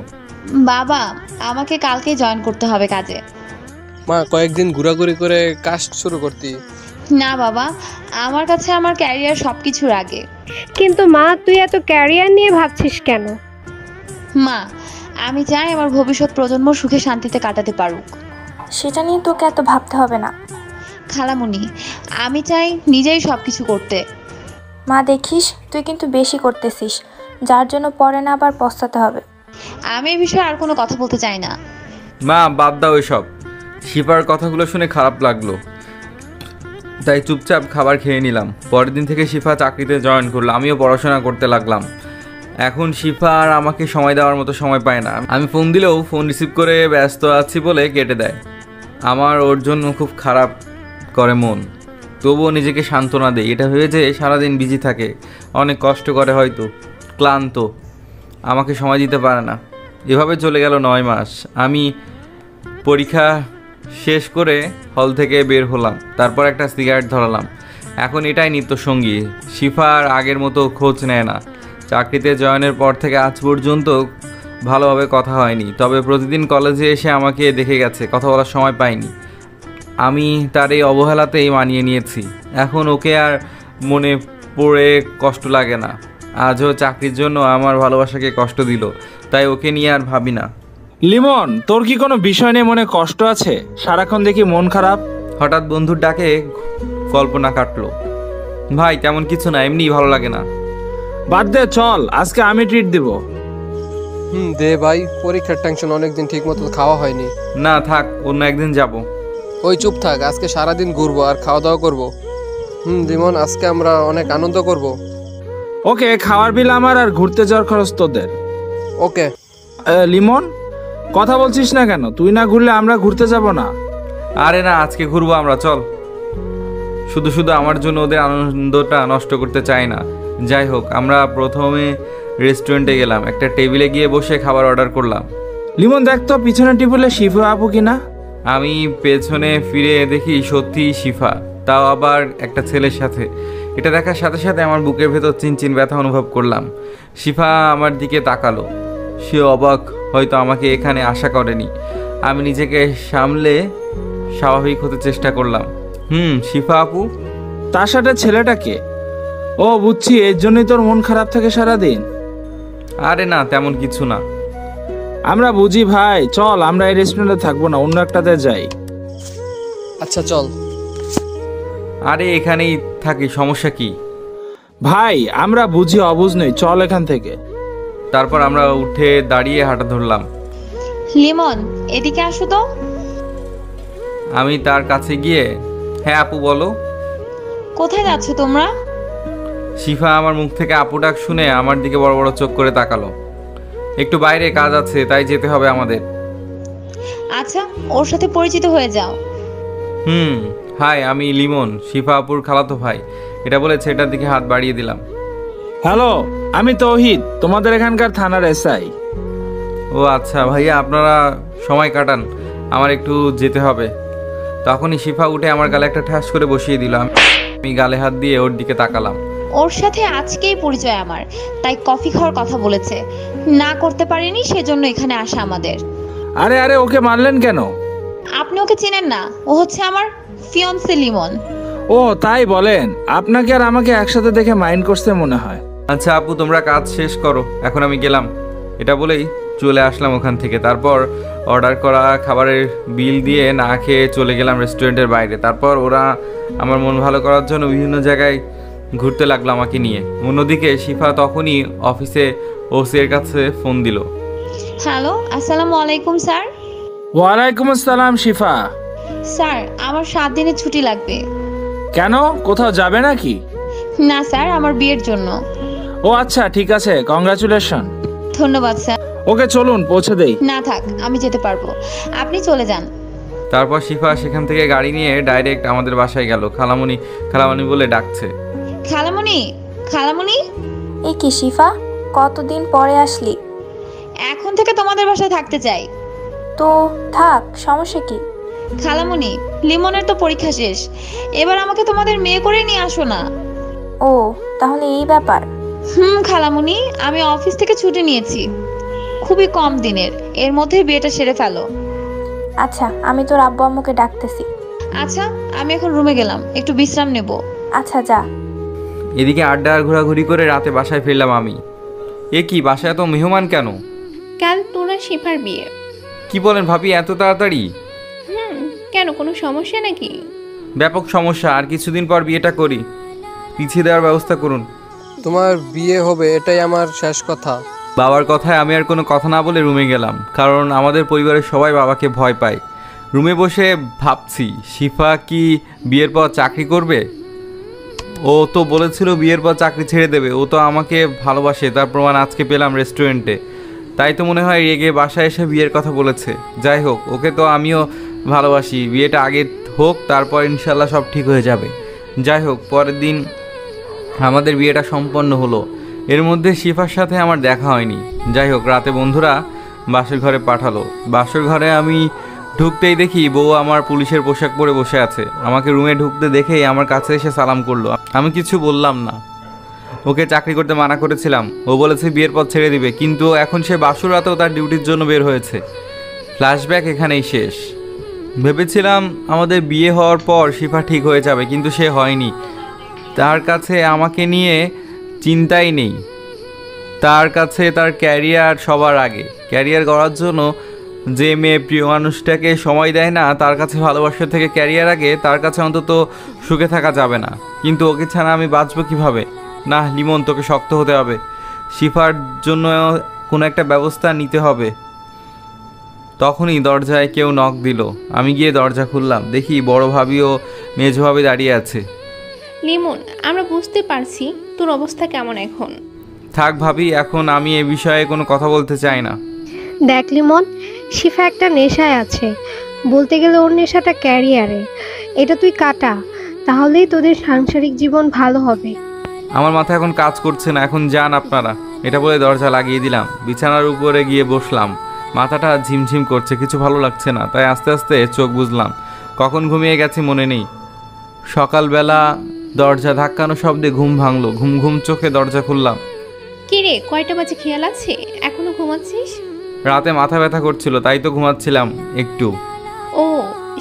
বাবা, আমাকে কালকে জয়েন করতে হবে কাজে। মা, কয়েকদিন ঘোরাঘুরি করে কাজ শুরু করতি। না বাবা, আমার কাছে আমার ক্যারিয়ার সবকিছুর আগে। কিন্তু মা, তুই এত ক্যারিয়ার নিয়ে ভাবছিস কেন? মা, আমি চাই আমার ভবিষ্যৎ প্রজন্ম সুখে শান্তিতে কাটাতে পারুক। সেটা নিয়ে তোকে এত ভাবতে হবে না খালামণি, আমি চাই নিজেই সবকিছু করতে। মা, দেখিস তুই কিন্তু বেশি করতেছিস, যার জন্য পরে না আবার পস্তাতে হবে। আমি এই বিষয়ে আর কোনো কথা বলতে চাই না। মা বাদ দাও এসব। শিফার কথাগুলো শুনে খারাপ লাগলো, তাই চুপচাপ খাবার খেয়ে নিলাম। পরের দিন থেকে শিফা চাকরিতে জয়েন করলো, আমিও পড়াশোনা করতে লাগলাম। এখন শিফা আর আমাকে সময় দেওয়ার মতো সময় পায় না। আমি ফোন দিলেও ফোন রিসিভ করে ব্যস্ত আছি বলে কেটে দেয়। আমার ওর জন্য খুব খারাপ করে মন, তবুও নিজেকে সান্ত্বনা দেয়। এটা ভেবে যে সারাদিন বিজি থাকে, অনেক কষ্ট করে, হয়তো ক্লান্ত, আমাকে সময় দিতে পারে না। এভাবে চলে গেল 9 মাস। আমি পরীক্ষা শেষ করে হল থেকে বের হলাম, তারপর একটা সিগারেট ধরালাম। এখন এটাই নিত্যসঙ্গী। শিফা আর আগের মতো খোঁজ নেয় না। চাকরিতে জয়েনের পর থেকে আজ পর্যন্ত ভালোভাবে কথা হয়নি, তবে প্রতিদিন কলেজে এসে আমাকে দেখে গেছে, কথা বলার সময় পাইনি। আমি তার এই অবহেলাতেই মানিয়ে নিয়েছি। এখন ওকে আর মনে পড়ে কষ্ট লাগে না। আজও চাকরির জন্য আমার ভালোবাসাকে কষ্ট দিল, তাই ওকে নিয়ে আর ভাবি না। লিমন, তোর কি কোনো বিষয় নিয়ে মনে কষ্ট আছে? সারাক্ষণ দেখি মন খারাপ। হঠাৎ বন্ধুর ডাকে কল্পনা কাটলো। ভাই তেমন কিছু না, এমনিই ভালো লাগে না। বাদ দে, চল আজকে আমি ট্রিট দিব। দে ভাই, পরীক্ষার টেনশন, অনেকদিন ঠিক মতো খাওয়া হয়নি। না থাক, অন্য একদিন যাব। ওই চুপ থাক, আজকে সারাদিন ঘুরবো আর খাওয়া দাওয়া করবো। লিমন, আজকে আমরা অনেক আনন্দ করব। ওকে, খাওয়ার বিল আমার আর ঘুরতে যাওয়ার খরচ তোদের। ওকে। লিমন, কথা বলছিস না কেন? তুই না ঘুরলে আমরা ঘুরতে যাব না? আরে না, আজকে ঘুরবো আমরা, চল। শুধু শুধু আমার জন্য ওদের আনন্দটা নষ্ট করতে চাই না। যাই হোক, আমরা প্রথমে রেস্টুরেন্টে গেলাম, একটা টেবিলে গিয়ে বসে খাবার অর্ডার করলাম। লিমন, দেখ তো পিছনে টিপুলে শিফা আপু কিনা। আমি পেছনে ফিরে দেখি সত্যি শিফা, তাও আবার একটা ছেলের সাথে। এটা দেখার সাথে সাথে আমার বুকের ভেতর চিনচিন ব্যথা অনুভব করলাম। শিফা আমার দিকে তাকালো। সে অবাক, হয়তো আমাকে এখানে আশা করেনি। আমি নিজেকে সামলে স্বাভাবিক হতে চেষ্টা করলাম। শিফা আপু। তার সাথে ছেলেটাকে? ও বুঝছি, এর জন্যই তোর মন খারাপ থাকে সারাদিন। আরে না, তেমন কিছু না। আমরা বুঝি ভাই, চল আমরা এই রেস্টুরেন্টে থাকবো না, অন্য একটাতে যাই। আচ্ছা চল। আরে এখানেই থাকি, সমস্যা কি? ভাই আমরা বুঝি অবুঝ নই, চল এখান থেকে। তারপর আমরা উঠে দাঁড়িয়ে হাঁটা ধরলাম। লিমন, এদিকে আসো তো। আমি তার কাছে গিয়ে, হ্যাঁ আপু বলো। কোথায় যাচ্ছ তোমরা? শিফা আমার মুখ থেকে আপু ডাক শুনে আমার দিকে বড় বড় চোখ করে তাকালো। একটু বাইরে কাজ আছে, তাই যেতে হবে আমাদের। আচ্ছা, ওর সাথে পরিচিত হয়ে যাও। হাই, আমি লিমন, শিফা আপুর খালাতো ভাই। এটা বলে ছেলেটার দিকে হাত বাড়িয়ে দিলাম। হ্যালো, আমি তৌহিদ, তোমাদের এখানকার থানার এসআই। ও আচ্ছা ভাইয়া, আপনারা সময় কাটান, আমার একটু যেতে হবে। তখনই শিফা উঠে আমার গালে একটা ঠাস করে বসিয়ে দিলাম। আমি গালে হাত দিয়ে ওর দিকে তাকালাম। ওর সাথে আজকেই পরিচয় আমার, তাই কফি খাওয়ার কথা বলেছে। না করতে পারিনি, সেজন্য এখানে আসা আমাদের। আরে আরে, ওকে মারলেন কেন? আপনি ওকে চেনেন না? ও হচ্ছে আমার ফিয়ন্সে লিমন। ও তাই বলেন? আপনাকে আর আমাকে একসাথে দেখে মাইন্ড করতে মনে হয়। আচ্ছা আপু, তোমরা কাজ শেষ করো, এখন আমি গেলাম। এটা বলেই চলে আসলাম ওখান থেকে। তারপর অর্ডার করা খাবারের বিল দিয়ে না খেয়ে চলে গেলাম রেস্টুরেন্টের বাইরে। তারপর ওরা আমার মন ভালো করার জন্য বিভিন্ন জায়গায় ঘুরতে লাগলো আমাকে নিয়ে। অন্যদিকে শিফা তখনই অফিসে ওসির কাছে ফোন দিল। হ্যালো, আসসালামু আলাইকুম স্যার। ওয়ালাইকুম আসসালাম শিফা। স্যার, আমার 7 দিনের ছুটি লাগবে। কেন, কোথাও যাবে নাকি? না স্যার, আমার বিয়ের জন্য। ও আচ্ছা, ঠিক আছে, কংগ্রাচুলেশন। ধন্যবাদ স্যার। ওকে চলুন পৌঁছে দেই। না থাক, আমি যেতে পারবো, আপনি চলে যান। তারপর শিফা সেখান থেকে গাড়ি নিয়ে ডাইরেক্ট আমাদের বাসায় গেল। খালামণি বলে ডাকছে। খালামণি, খালামণি। এ কি শিফা, কতদিন পরে আসলি? এখন থেকে তোমাদের বাসায় থাকতে চাই। তো থাক, সমস্যা কি? খালামণি, লিমনের তো পরীক্ষা শেষ, এবার আমাকে তোমাদের মেয়ে করে নিয়ে আসো না। ও তাহলে এই ব্যাপার। খালামণি, আমি অফিস থেকে ছুটি নিয়েছি, খুবই কম দিনের, এর মধ্যে বিয়েটা সেরে ফেলো। আচ্ছা, আমি তোর আব্বু আম্মুকে ডাকতেছি। আচ্ছা, আমি এখন রুমে গেলাম, একটু বিশ্রাম নেব। আচ্ছা যা। এদিকে আড্ডা আর ঘোরাঘুরি করে রাতে বাসায় ফিরলাম আমি। এ কি, বাসায় এত মেহমান কেন? কাল তোরা শিফার বিয়ে। কি বলেন ভাবি, এত তাড়াতাড়ি? কেন, কোনো সমস্যা নাকি? ব্যাপক সমস্যা, আর কিছুদিন পর বিয়েটা করি, পিছিয়ে দেওয়ার ব্যবস্থা করুন। তোমার বিয়ে হবে এটাই আমার শেষ কথা। বাবার কথায় আমি আর কোনো কথা না বলে রুমে গেলাম, কারণ আমাদের পরিবারের সবাই বাবাকে ভয় পায়। রুমে বসে ভাবছি, শিফা কি বিয়ের পর চাকরি করবে? ও তো বলেছিল বিয়ের পর চাকরি ছেড়ে দেবে। ও তো আমাকে ভালোবাসে, তার প্রমাণ আজকে পেলাম রেস্টুরেন্টে। তাই তো মনে হয় রেগে বাসায় এসে বিয়ের কথা বলেছে। যাই হোক, ওকে তো আমিও ভালোবাসি, বিয়েটা আগে হোক, তারপর ইনশাল্লাহ সব ঠিক হয়ে যাবে। যাই হোক, পরের দিন আমাদের বিয়েটা সম্পন্ন হলো। এর মধ্যে শিফার সাথে আমার দেখা হয়নি। যাই হোক, রাতে বন্ধুরা বাসর ঘরে পাঠালো। বাসর ঘরে আমি ঢুকতেই দেখি বউ আমার পুলিশের পোশাক পরে বসে আছে। আমাকে রুমে ঢুকতে দেখেই আমার কাছে এসে সালাম করলো। আমি কিছু বললাম না। ওকে চাকরি করতে মানা করেছিলাম, ও বলেছে বিয়ের পর ছেড়ে দিবে, কিন্তু এখন সে বাসর রাতেও তার ডিউটির জন্য বের হয়েছে। ফ্ল্যাশব্যাক এখানেই শেষ। ভেবেছিলাম আমাদের বিয়ে হওয়ার পর শিফা ঠিক হয়ে যাবে, কিন্তু সে হয়নি। তার কাছে আমাকে নিয়ে চিন্তাই নেই। তার কাছে তার ক্যারিয়ার সবার আগে। ক্যারিয়ার গড়ার জন্য যে মেয়ে প্রিয় মানুষটাকে সময় দেয় না, তার কাছে ভালোবাসা থেকে ক্যারিয়ার আগে, তার কাছে অন্তত সুখে থাকা যাবে না। কিন্তু ওকে ছাড়া আমি বাঁচবো কীভাবে? না লিমন, তোকে শক্ত হতে হবে। শিফার জন্য কোনো একটা ব্যবস্থা নিতে হবে। তখনই দরজায় কেউ নক দিল। আমি গিয়ে দরজা খুললাম, দেখি বড় ভাবি ও মেজ ভাবি দাঁড়িয়ে আছে। লিমন, আমরা বুঝতে পারছি তোর অবস্থা কেমন এখন। থাক ভাবি, এখন আমি এ বিষয়ে কোনো কথা বলতে চাই না। দেখ লিমন, শিফা একটা নেশায় আছে, বলতে গেলে ওর নেশাটা ক্যারিয়ারে। এটা তুই কাটা, তাহলেই তোদের সাংসারিক জীবন ভালো হবে। আমার মাথা এখন কাজ করছে না, এখন যান আপনারা। এটা বলে দরজা লাগিয়ে দিলাম। বিছানার উপরে গিয়ে বসলাম। মাথাটা ঝিমঝিম করছে, কিছু ভালো লাগছে না। তাই আস্তে আস্তে চোখ বুঝলাম। কখন ঘুমিয়ে গেছি মনে নেই। সকালবেলা দরজা ধাক্কানো শব্দে ঘুম ভাঙলো। ঘুম ঘুম চোখে দরজা খুললাম। কি রে, কয়টা বাজে খেয়াল আছে? এখনো ঘুমাচ্ছিস? রাতে মাথা ব্যথা করছিল, তাই তো ঘুমাচ্ছিলাম একটু। ও,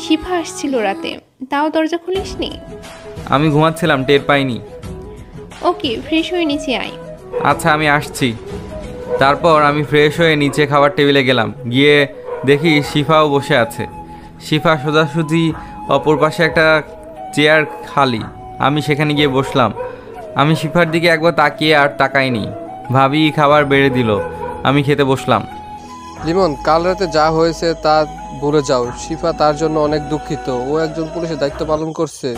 শিফা আসছিল রাতে, তাও দরজা খুলিসনি? আমি ঘুমাচ্ছিলাম, টের পাইনি। ওকে, ফ্রেশ হয়ে নিচে আয়। আচ্ছা, আমি আসছি। তারপর আমি ফ্রেশ হয়ে নিচে খাবার টেবিলে গেলাম। গিয়ে দেখি শিফাও বসে আছে। শিফা সোজাসুজি, অপর পাশে একটা চেয়ার খালি। আমি সেখানে গিয়ে বসলাম। আমি শিফার দিকে একবার তাকিয়ে আর তাকাইনি। ভাবি খাবার বেড়ে দিল। আমি খেতে বসলাম। লিমন, কাল রাতে যা হয়েছে তা ভুলে যাও। শিফা তার জন্য অনেক দুঃখিত। ও একজন পুলিশের দায়িত্ব পালন করছে।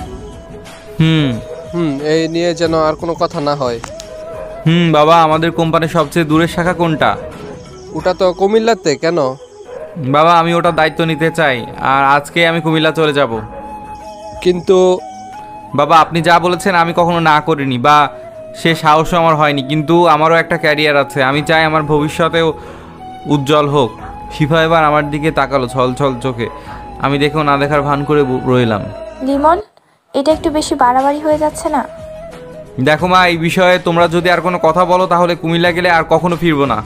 এই নিয়ে যেন আর কোনো কথা না হয়। বাবা, আমাদের কোম্পানির সবচেয়ে দূরের শাখা কোনটা? ওটা তো কুমিল্লাতে। কেন? বাবা, আমি ওটার দায়িত্ব নিতে চাই, আর আজকে আমি কুমিল্লা চলে যাব। কিন্তু বাবা, আপনি যা বলেছেন আমি কখনো না করিনি, বা সে সাহসও আমার হয়নি, কিন্তু আমারও একটা ক্যারিয়ার আছে। আমি চাই আমার ভবিষ্যতেও উজ্জ্বল হোক। শিফা এবার আমার দিকে তাকালো ছল ছল চোখে। আমি দেখেও না দেখার ভান করে রইলাম। লিমন, এটা একটু বেশি বাড়াবাড়ি হয়ে যাচ্ছে না? দেখো মা, এই বিষয়ে তোমরা যদি আর কোনো কথা বলো তাহলে কুমিল্লা গেলে আর কখনো ফিরবো না।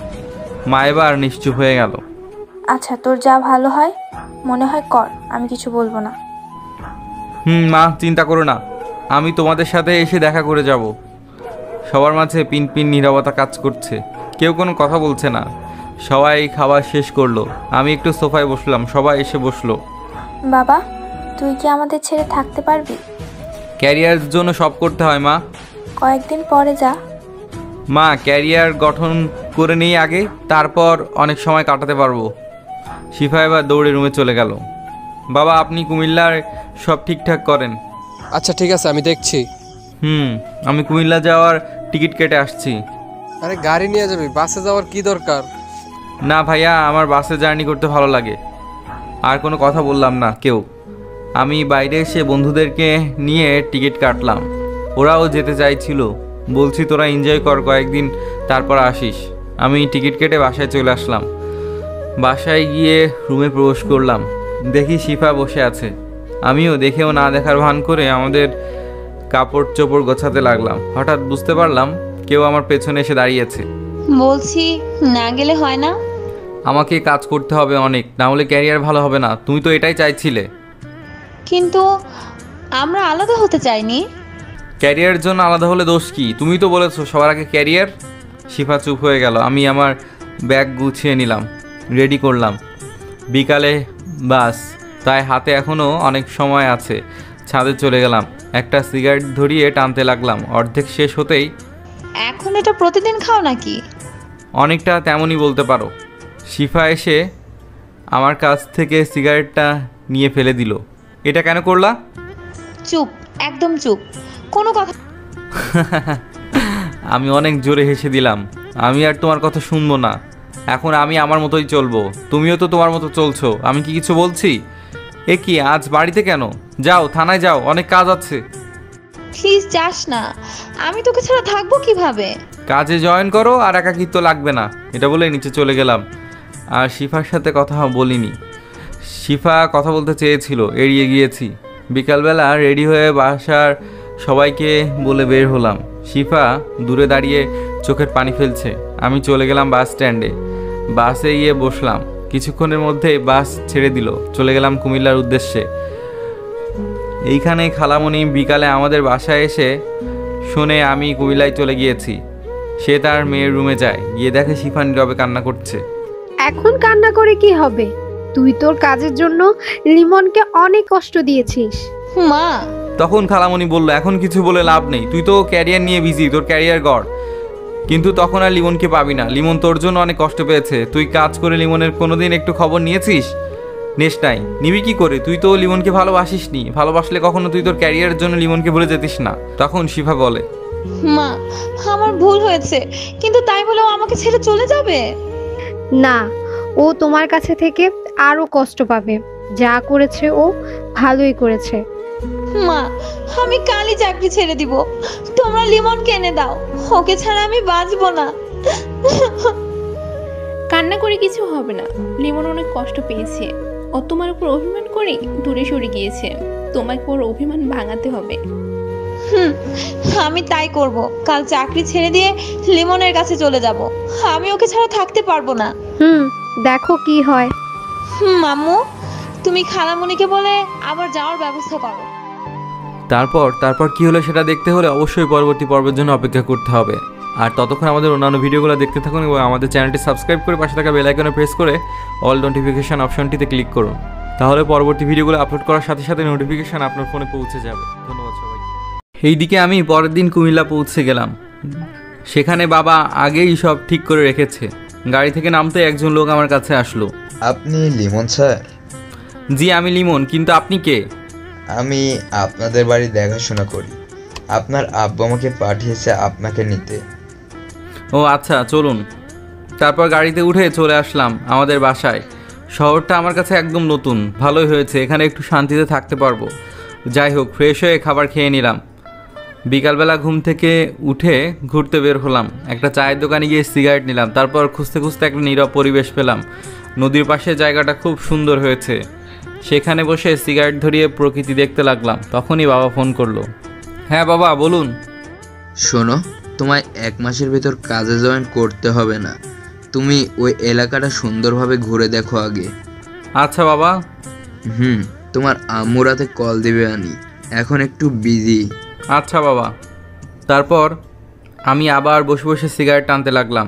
মা এবার নিশ্চুপ হয়ে গেল। আচ্ছা, তোর যা ভালো হয় মনে হয় কর, আমি কিছু বলবো না। মা, চিন্তা করো না, আমি তোমাদের সাথে এসে দেখা করে যাব। সবার মাঝে পিন পিন নীরবতা কাজ করছে। কেউ কোনো কথা বলছে না। সবাই খাবার শেষ করলো। আমি একটু সোফায় বসলাম। সবাই এসে বসলো। বাবা, তুই কি আমাদের ছেড়ে থাকতে পারবি? ক্যারিয়ারের জন্য সব করতে হয় মা। কয়েকদিন পরে যা। মা, ক্যারিয়ার গঠন করে নিই আগে, তারপর অনেক সময় কাটাতে পারবো। শিফা এবার দৌড়ে রুমে চলে গেল। বাবা, আপনি কুমিল্লার সব ঠিকঠাক করেন। আচ্ছা ঠিক আছে, আমি দেখছি। আমি কুমিল্লা যাওয়ার টিকিট কেটে আসছি। আরে গাড়ি নিয়ে যাবি, বাসে যাওয়ার কি দরকার? না ভাইয়া, আমার বাসে জার্নি করতে ভালো লাগে। আর কোনো কথা বললাম না কেউ। আমি বাইরে এসে বন্ধুদেরকে নিয়ে টিকিট কাটলাম। ওরাও যেতে চাইছিল। বলছি তোরা এনজয় কর কয়েকদিন, তারপর আসিস। আমি টিকিট কেটে বাসায় চলে আসলাম। বাসায় গিয়ে রুমে প্রবেশ করলাম। দেখি শিফা বসে আছে। আমিও দেখেও না দেখার ভান করে আমাদের কাপড় চোপড় গোছাতে লাগলাম। হঠাৎ বুঝতে পারলাম কেউ আমার পেছনে এসে দাঁড়িয়েছে। বলছি, না গেলে হয় না? আমাকে কাজ করতে হবে অনেক, না হলে ক্যারিয়ার ভালো হবে না। তুমি তো এটাই চাইছিলে। কিন্তু আমরা আলাদা হতে চাইনি। ক্যারিয়ারের জন্য আলাদা হলে দোষ কি? তুমি তো বলেছো সবার আগে ক্যারিয়ার। শিফা চুপ হয়ে গেল। আমি আমার ব্যাগ গুছিয়ে নিলাম, রেডি করলাম। বিকালে বাস, তাই হাতে এখনও অনেক সময় আছে। ছাদে চলে গেলাম। একটা সিগারেট ধরিয়ে টানতে লাগলাম। অর্ধেক শেষ হতেই, এখন এটা প্রতিদিন খাও নাকি? অনেকটা তেমনই বলতে পারো। শিফা এসে আমার কাছ থেকে সিগারেটটা নিয়ে ফেলে দিল। এটা কেন করলা? চুপ, একদম চুপ, কোনো কথা। আমি অনেক জোরে হেসে দিলাম। আমি আর তোমার কথা শুনবো না। এখন আমি আমার মতোই চলবো। তুমিও তো তোমার মতো চলছো। আমি কি কিছু বলছি? এ কি, আজ বাড়িতে কেন? যাও, থানায় যাও, অনেক কাজ আছে। প্লিজ যাস না, আমি তোকে ছাড়া থাকবো কিভাবে? কাজে জয়েন করো, আর একাকিত্ব লাগবে না। এটা বলে নিচে চলে গেলাম। আর শিফার সাথে কথা বলিনি। শিফা কথা বলতে চেয়েছিল, এড়িয়ে গিয়েছি। বিকালবেলা রেডি হয়ে বাসার সবাইকে বলে বের হলাম। শিফা দূরে দাঁড়িয়ে চোখের পানি ফেলছে। আমি চলে গেলাম বাস স্ট্যান্ডে। বাসে গিয়ে বসলাম। কিছুক্ষণের মধ্যেই বাস ছেড়ে দিল। চলে গেলাম কুমিল্লার উদ্দেশ্যে। এইখানে খালামণি বিকালে আমাদের বাসায় এসে শুনে আমি কুমিল্লায় চলে গিয়েছি। সে তার মেয়ের রুমে যায়, গিয়ে দেখে শিফা নীরবে কান্না করছে। এখন কান্না করে কি হবে? তুই তোর কাজের জন্য লিমনকে অনেক কষ্ট দিয়েছিস। মা, তখন খালামণি বলল, এখন কিছু বলে লাভ নেই, তুই তো ক্যারিয়ার নিয়ে বিজি, তোর ক্যারিয়ার গড়। কিন্তু তখন আর লিমনকে পাবি না। লিমন তোর জন্য অনেক কষ্ট পেয়েছে। তুই কাজ করে লিমনের কোনোদিন একটু খবর নিয়েছিস? নেস নাই, নিবি কি করে? তুই তো লিমনকে ভালোবাসিস নি। ভালোবাসলে কখনো তুই তোর ক্যারিয়ারের জন্য লিমনকে ভুলে যেতিস না। তখন শিফা বলে, মা আমার ভুল হয়েছে, কিন্তু তাই বলে ও আমাকে ছেড়ে চলে যাবে? না, ও তোমার কাছে থেকে আরো কষ্ট পাবে। যা করেছে ও ভালোই করেছে। মা, আমি কালই চাকরি ছেড়ে দিব। তোমরা লিমনকে এনে দাও, ওকে ছাড়া আমি বাঁচবো না। কান্না করে কিছু হবে না। লিমন অনেক কষ্ট পেয়েছে। ও তোমার উপর অভিমান করে দূরে সরে গিয়েছে। তোমাকে ওর অভিমান ভাঙাতে হবে। আমি তাই করব। কাল চাকরি ছেড়ে দিয়ে লিমনের কাছে চলে যাব। আমি ওকে ছাড়া থাকতে পারবো না। দেখো কি হয়। মাম্মু, তুমি খালামণিকে বলে আবার যাওয়ার ব্যবস্থা করো। তারপর কি হলো সেটা দেখতে হলে অবশ্যই পরবর্তী পর্বের জন্য অপেক্ষা করতে হবে। আর ততক্ষণ আমাদের অন্যান্য ভিডিওগুলো দেখতে থাকুন এবং আমাদের চ্যানেলটি সাবস্ক্রাইব করে পাশে থাকা বেল আইকনে প্রেস করে অল নোটিফিকেশন অপশনটিতে ক্লিক করুন। তাহলে পরবর্তী ভিডিওগুলো আপলোড করার সাথে সাথে নোটিফিকেশন আপনার ফোনে পৌঁছে যাবে। ধন্যবাদ সবাইকে। এইদিকে আমি পরের দিন কুমিল্লা পৌঁছে গেলাম। সেখানে বাবা আগেই সব ঠিক করে রেখেছে। গাড়ি থেকে নামতে একজন লোক আমার কাছে আসলো। আপনি লিমন স্যার? জি আমি লিমন, কিন্তু আপনি কে? আমি আপনাদের বাড়ি দেখাশোনা করি। আপনার আব্বু আমাকে পাঠিয়েছে আপনাকে নিতে। ও আচ্ছা, চলুন। তারপর গাড়িতে উঠে চলে আসলাম আমাদের বাসায়। শহরটা আমার কাছে একদম নতুন। ভালোই হয়েছে, এখানে একটু শান্তিতে থাকতে পারবো। যাই হোক, ফ্রেশ হয়ে খাবার খেয়ে নিলাম। বিকালবেলা ঘুম থেকে উঠে ঘুরতে বের হলাম। একটা চায়ের দোকানে গিয়ে সিগারেট নিলাম। তারপর খুঁজতে খুঁজতে একটা নীরব পরিবেশ পেলাম। নদীর পাশে জায়গাটা খুব সুন্দর হয়েছে। সেখানে বসে সিগারেট ধরিয়ে প্রকৃতি দেখতে লাগলাম। তখনই বাবা ফোন করলো। হ্যাঁ বাবা, বলুন। শোনো, তোমায় 1 মাসের ভেতর কাজে জয়েন করতে হবে না। তুমি ওই এলাকাটা সুন্দরভাবে ঘুরে দেখো আগে। আচ্ছা বাবা। তোমার আম্মু রাতে কল দিবে আনি, এখন একটু বিজি। আচ্ছা বাবা। তারপর আমি আবার বসে বসে সিগারেট টানতে লাগলাম।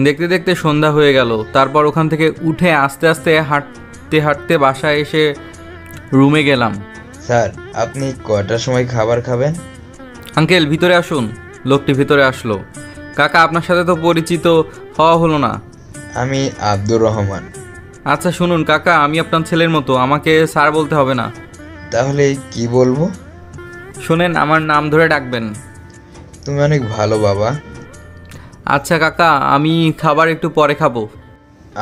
দেখতে দেখতে সন্ধ্যা হয়ে গেল। তারপর ওখান থেকে উঠে আস্তে আস্তে হাঁটতে হাঁটতে বাসায় এসে রুমে গেলাম। স্যার, আপনি কয়টার সময় খাবার খাবেন? আঙ্কেল ভিতরে আসুন। লোকটি ভিতরে আসলো। কাকা, আপনার সাথে তো পরিচিত হওয়া হলো না। আমি আব্দুর রহমান। আচ্ছা শুনুন কাকা, আমি আপনার ছেলের মতো, আমাকে স্যার বলতে হবে না। তাহলে কি বলবো? শোনেন, আমার নাম ধরে ডাকবেন। তুমি অনেক ভালো বাবা। আচ্ছা কাকা, আমি খাবার একটু পরে খাবো।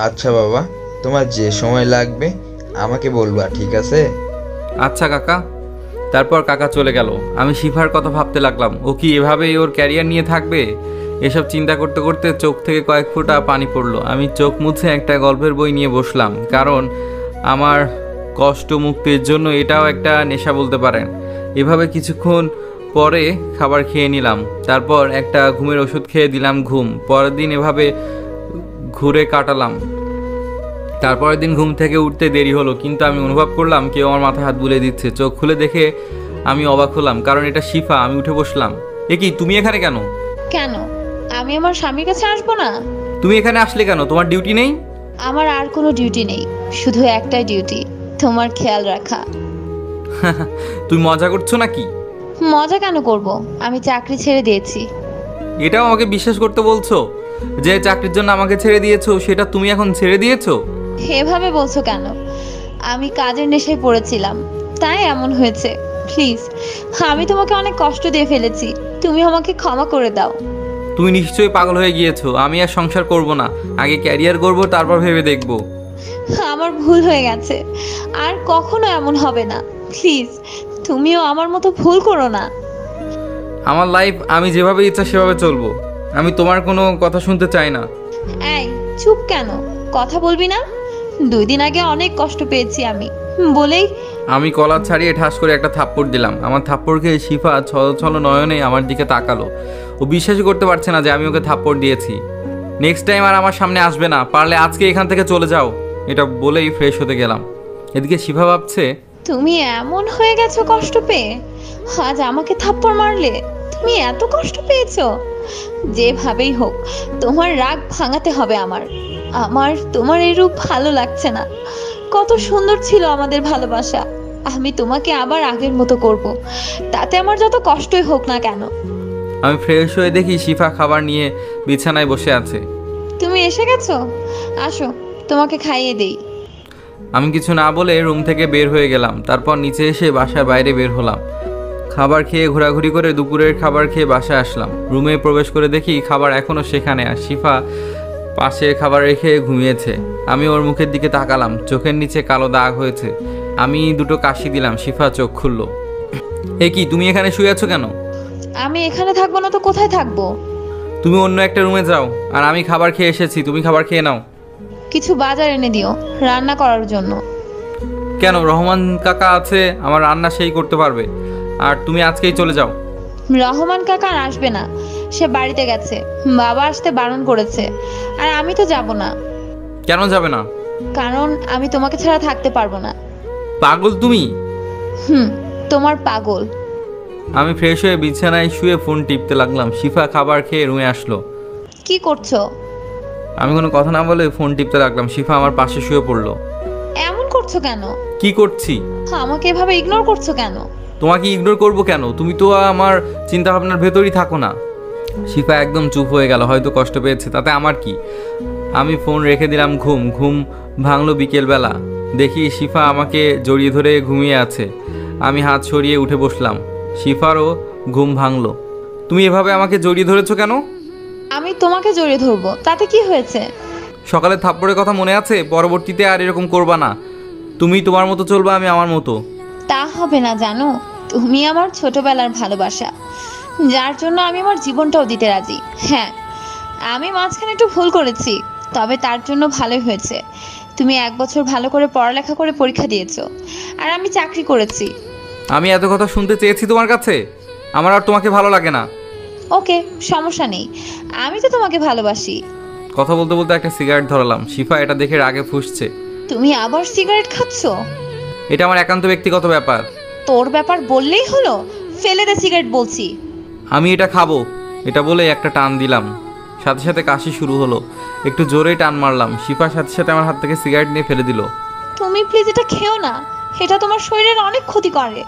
আচ্ছা বাবা, তোমার যে সময় লাগবে আমাকে বলবা, ঠিক আছে? আচ্ছা কাকা। তারপর কাকা চলে গেল। আমি শিফার কথা ভাবতে লাগলাম। ও কি এভাবেই ওর ক্যারিয়ার নিয়ে থাকবে? এসব চিন্তা করতে করতে চোখ থেকে কয়েক ফোঁটা পানি পড়লো। আমি চোখ মুছে একটা গল্পের বই নিয়ে বসলাম, কারণ আমার কষ্ট মুক্তির জন্য এটাও একটা নেশা বলতে পারেন। এভাবে কিছুক্ষণ পরে খাবার খেয়ে নিলাম। তারপর একটা ঘুমের ওষুধ খেয়ে দিলাম ঘুম। পরের দিন এভাবে ঘুরে কাটালাম। তারপরের দিন ঘুম থেকে উঠতে দেরি হলো, কিন্তু আমি অনুভব করলাম কেউ আমার মাথায় হাত বুলিয়ে দিচ্ছে। চোখ খুলে দেখে আমি অবাক হলাম, কারণ এটা শিফা। আমি উঠে বসলাম। এ কি, তুমি এখানে কেন? কেন? আমি আমার স্বামীর কাছে আসবো না? তুমি এখানে আসলে কেন? তোমার ডিউটি নেই? আমার আর কোনো ডিউটি নেই, শুধু একটাই ডিউটি, তোমার খেয়াল রাখা। তুমি মজা করছো নাকি? মজা কেন করব? আমি চাকরি ছেড়ে দিয়েছি। এটাও আমাকে বিশ্বাস করতে বলছো? যে চাকরির জন্য আমাকে ছেড়ে দিয়েছো সেটা তুমি এখন ছেড়ে দিয়েছো? এভাবে বলছো কেন? আমি কাজের নেশায় পড়েছিলাম, তাই এমন হয়েছে। প্লিজ, আমি তোমাকে অনেক কষ্ট দিয়ে ফেলেছি, তুমি আমাকে ক্ষমা করে দাও। তুমি নিশ্চয়ই পাগল হয়ে গিয়েছো। আমি আর সংসার করব না, আগে ক্যারিয়ার করব, তারপর ভেবে দেখব। আমার ভুল হয়ে গেছে, আর কখনো এমন হবে না। প্লিজ, তুমিও আমার মতো ভুল করো না। আমার লাইফ আমি যেভাবে ইচ্ছা সেভাবে চলবো। আমি তোমার কোনো কথা শুনতে চাই না। এই চুপ কেন? কথা বলবি না? 2 দিন আগে অনেক কষ্ট পেয়েছি আমি বলেই আমি কলার ছাড়িয়ে ঠাস করে একটা থাপ্পড় দিলাম। আমার থাপ্পড় খেয়ে শিফা ছল ছল নয়নে আমার দিকে তাকালো। ও বিশ্বাসই করতে পারছে না যে আমি ওকে থাপ্পড় দিয়েছি। নেক্সট টাইম আর আমার সামনে আসবে না, পারলে আজকে এখান থেকে চলে যাও। এটা বলেই ফ্রেশ হতে গেলাম। এদিকে শিফা ভাবছে, তুমি এমন হয়ে গেছো কষ্ট পেয়ে, আজ আমাকে থাপ্পড় মারলে। তুমি এত কষ্ট পেয়েছো, যেভাবেই হোক তোমার রাগ ভাঙাতে হবে আমার। আমার তোমার এই রূপ ভালো লাগছে না। কত সুন্দর ছিল আমাদের ভালোবাসা। আমি তোমাকে আবার আগের মতো করব, তাতে আমার যত কষ্টই হোক না কেন। আমি ফ্রেশ হয়ে দেখি শিফা খাবার নিয়ে বিছানায় বসে আছে। তুমি এসে গেছো, আসো তোমাকে খাইয়ে দেই। আমি কিছু না বলে রুম থেকে বের হয়ে গেলাম। তারপর নিচে এসে বাসার বাইরে বের হলাম। খাবার খেয়ে ঘোরাঘুরি করে দুপুরের খাবার খেয়ে বাসায় আসলাম। রুমে প্রবেশ করে দেখি খাবার এখনও সেখানে, আর শিফা পাশে খাবার রেখে ঘুমিয়েছে। আমি ওর মুখের দিকে তাকালাম, চোখের নিচে কালো দাগ হয়েছে। আমি 2টো কাশি দিলাম। শিফা চোখ খুলল। এ কি, তুমি এখানে শুয়ে আছো কেন? আমি এখানে থাকবো না তো কোথায় থাকবো? তুমি অন্য একটা রুমে যাও, আর আমি খাবার খেয়ে এসেছি, তুমি খাবার খেয়ে নাও। কিছু বাজার এনে দিও রান্না করার জন্য। কেন? রহমান কাকা আছে, আমার রান্না সেই করতে পারবে। আর তুমি আজকেই চলে যাও। রহমান কাকা আর আসবে না, সে বাড়িতে গেছে। বাবা আসতে বারণ করেছে। আর আমি তো যাব না। কেন যাবে না? কারণ আমি তোমাকে ছাড়া থাকতে পারবো না। পাগল তুমি? তোমার পাগল। আমি ফ্রেশ হয়ে বিছানায় শুয়ে ফোন টিপতে লাগলাম। শিফা খাবার খেয়ে রুমে আসলো। কি করছো? আমি কোনো কথা না বলে ফোন টিপতে লাগলাম। শিফা আমার পাশে শুয়ে পড়লো। এমন করছো কেন? কি করছি? আমাকে এভাবে ইগনোর করছো কেন? তোমাকে ইগনোর করবো কেন? তুমি তো আমার চিন্তা ভাবনার ভেতরই থাকো না। শিফা একদম চুপ হয়ে গেল। হয়তো কষ্ট পেয়েছে, তাতে আমার কি। আমি ফোন রেখে দিলাম। ঘুম ভাঙলো বিকেলবেলা। দেখি শিফা আমাকে জড়িয়ে ধরে ঘুমিয়ে আছে। আমি হাত সরিয়ে উঠে বসলাম। শিফারও ঘুম ভাঙলো। তুমি এভাবে আমাকে জড়িয়ে ধরেছো কেন? আমি তোমাকে জড়িয়ে ধরবো, তাতে কি হয়েছে? সকালে থাপ্পড়ের কথা মনে আছে? পরবর্তীতে আর এরকম করবা না। তুমি তোমার মতো চলবা, আমি আমার মতো। তা হবে না জানো। তুমি আমার ছোটবেলার ভালোবাসা, যার জন্য আমি আমার জীবনটাও দিতে রাজি। হ্যাঁ, আমি মাঝখানে একটু ভুল করেছি, তবে তার জন্য ভালোই হয়েছে। তুমি 1 বছর ভালো করে পড়ালেখা করে পরীক্ষা দিয়েছো, আর আমি চাকরি করেছি। আমি এত কথা শুনতে চেয়েছি তোমার কাছে? আমার আর তোমাকে ভালো লাগে না। ওকে, সমস্যা নেই, আমি তো তোমাকে ভালোবাসি। কথা বলতে বলতে একটা সিগারেট ধরালাম। শিফা এটা দেখে রাগে ফুঁসছে। তুমি আবার সিগারেট খাচ্ছো? এটা আমার একান্ত ব্যক্তিগত ব্যাপার। তোর ব্যাপার বললেই হলো? ফেলে দে সিগারেট বলছি। আমি এটা খাবো। এটা বলে একটা টান দিলাম, সাথে সাথে কাশি শুরু হলো। একটু জোরেই টান মারলাম। শিফার সাথে সাথে আমার হাত থেকে সিগারেট নিয়ে ফেলে দিল। তুমি প্লিজ এটা খেও না, এটা তোমার শরীরের অনেক ক্ষতি করে।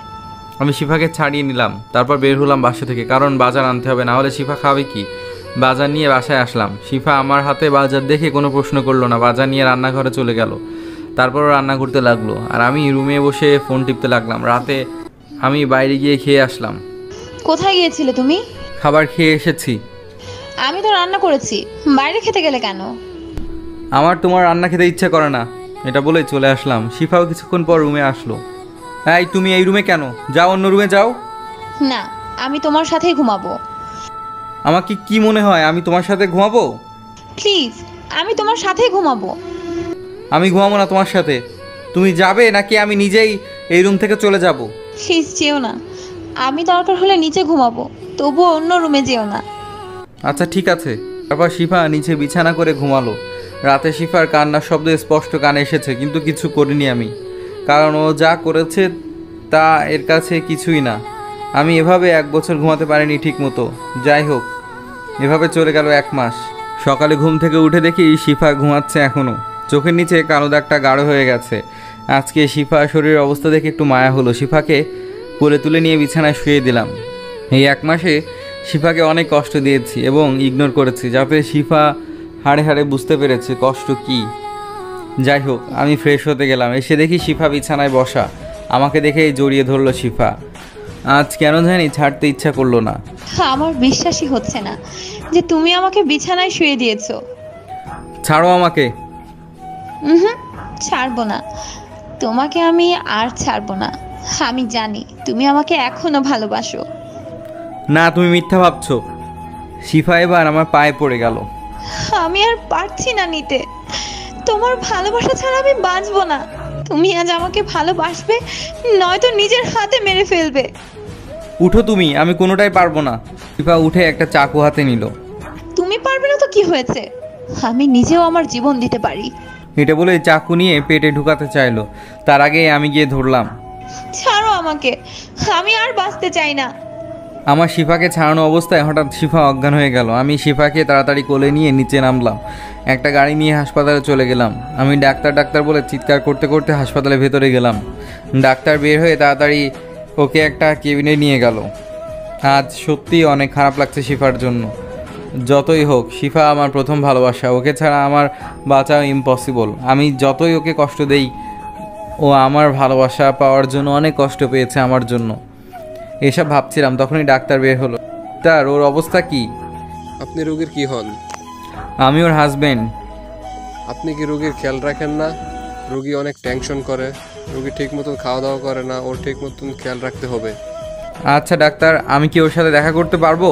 আমি শিফাকে ছাড়িয়ে নিলাম। তারপর বের হলাম বাসা থেকে, কারণ বাজার আনতে হবে, না হলে শিফা খাবে কি। বাজার নিয়ে বাসায় আসলাম। শিফা আমার হাতে বাজার দেখে কোনো প্রশ্ন করলো না, বাজার নিয়ে রান্নাঘরে চলে গেল। তারপর রান্না করতে লাগলো, আর আমি রুমে বসে ফোন টিপতে লাগলাম। রাতে আমি বাইরে গিয়ে খেয়ে আসলাম। কোথায় গিয়েছিলে তুমি? খাবার খেয়ে এসেছি। আমি তো রান্না করেছি, বাইরে খেতে গেলে কেন? আমার তোমার রান্না খেতে ইচ্ছা করে না, এটা বলেই চলে আসলাম। শিফাও কিছুক্ষণ পর রুমে আসলো। এই, তুমি এই রুমে কেন? যাও, অন্য রুমে যাও। না, আমি তোমার সাথেই ঘুমাবো। আমাকে কি মনে হয় আমি তোমার সাথে ঘুমাবো? প্লিজ, আমি তোমার সাথেই ঘুমাবো। আমি ঘুমাবো না তোমার সাথে। তুমি যাবে নাকি আমি নিজেই এই রুম থেকে চলে যাব? প্লিজ যেও না, আমি দরকার হলে নিচে ঘুমাবো, তবুও অন্য রুমে যেও না। আচ্ছা ঠিক আছে। তারপর শিফা নিচে বিছানা করে ঘুমালো। রাতে শিফার কান্নার শব্দ স্পষ্ট কানে এসেছে, কিন্তু কিছু করিনি আমি, কারণ ও যা করেছে তা এর কাছে কিছুই না। আমি এভাবে 1 বছর ঘুমাতে পারিনি ঠিক মতো। যাই হোক, এভাবে চলে গেল 1 মাস। সকালে ঘুম থেকে উঠে দেখি শিফা ঘুমাচ্ছে এখনও। চোখের নিচে কালো দাগটা গাঢ় হয়ে গেছে। আজকে শিফা শরীরের অবস্থা দেখে একটু মায়া হলো। শিফাকে কোলে তুলে নিয়ে বিছানায় শুয়ে দিলাম। এই 1 মাসে শিফাকে অনেক কষ্ট দিয়েছি এবং ইগনোর করেছি, যাতে শিফা হাড়ে হাড়ে বুঝতে পেরেছে কষ্ট কি। যাই হোক, আমি ফ্রেশ হতে গেলাম। এসে দেখি শিফা বিছানায় বসা। আমাকে দেখেই জড়িয়ে ধরলো শিফা। আজ কেন জানি ছাড়তে ইচ্ছা করলো না। আমার বিশ্বাসই হচ্ছে না যে তুমি আমাকে বিছানায় শুয়ে দিয়েছো। ছাড়ো আমাকে। ছাড়বো না, তোমাকে আমি আর ছাড়বো না। আমি জানি তুমি আমাকে এখনো ভালোবাসো। না, তুমি মিথ্যা ভাবছো। শিফা এবার আমার পায়ে পড়ে গেল। আমি আর পারছি না নিতে, তোমার ভালোবাসা ছাড়া আমি বাঁচবো না। তুমি আজ আমাকে ভালোবাসবে, নয়তো নিজের হাতে মেরে ফেলবে। উঠো তুমি, আমি কোনোটাই পারবো না। শিফা উঠে একটা চাকু হাতে নিল। তুমি পারবে না তো কি হয়েছে, আমি নিজেও আমার জীবন দিতে পারি। এটা বলে চাকু নিয়ে পেটে ঢুকাতে চাইলো, তার আগে আমি গিয়ে ধরলাম। ছাড়ো আমাকে, আমি আর বাঁচতে চাই না। আমার শিফাকে ছাড়ানো অবস্থায় হঠাৎ শিফা অজ্ঞান হয়ে গেল। আমি শিফাকে তাড়াতাড়ি কোলে নিয়ে নিচে নামলাম, একটা গাড়ি নিয়ে হাসপাতালে চলে গেলাম। আমি ডাক্তার ডাক্তার বলে চিৎকার করতে করতে হাসপাতালের ভেতরে গেলাম। ডাক্তার বের হয়ে তাড়াতাড়ি ওকে একটা কেবিনে নিয়ে গেল। আজ সত্যিই অনেক খারাপ লাগছে শিফার জন্য। যতই হোক, শিফা আমার প্রথম ভালোবাসা, ওকে ছাড়া আমার বাঁচা ইম্পসিবল। আমি যতই ওকে কষ্ট দেই, ও আমার ভালোবাসা পাওয়ার জন্য অনেক কষ্ট পেয়েছে আমার জন্য। এসব ভাবছিলাম, তখনই ডাক্তার বের হলো। তার ওর অবস্থা কি? আপনি রোগীর কি হন? আমি ওর হাজবেন্ড। আপনি কি রোগীর খেয়াল রাখেন না? রোগী অনেক টেনশন করে, রোগী ঠিক মতন খাওয়া দাওয়া করে না, ওর ঠিক মতন খেয়াল রাখতে হবে। আচ্ছা ডাক্তার, আমি কি ওর সাথে দেখা করতে পারবো?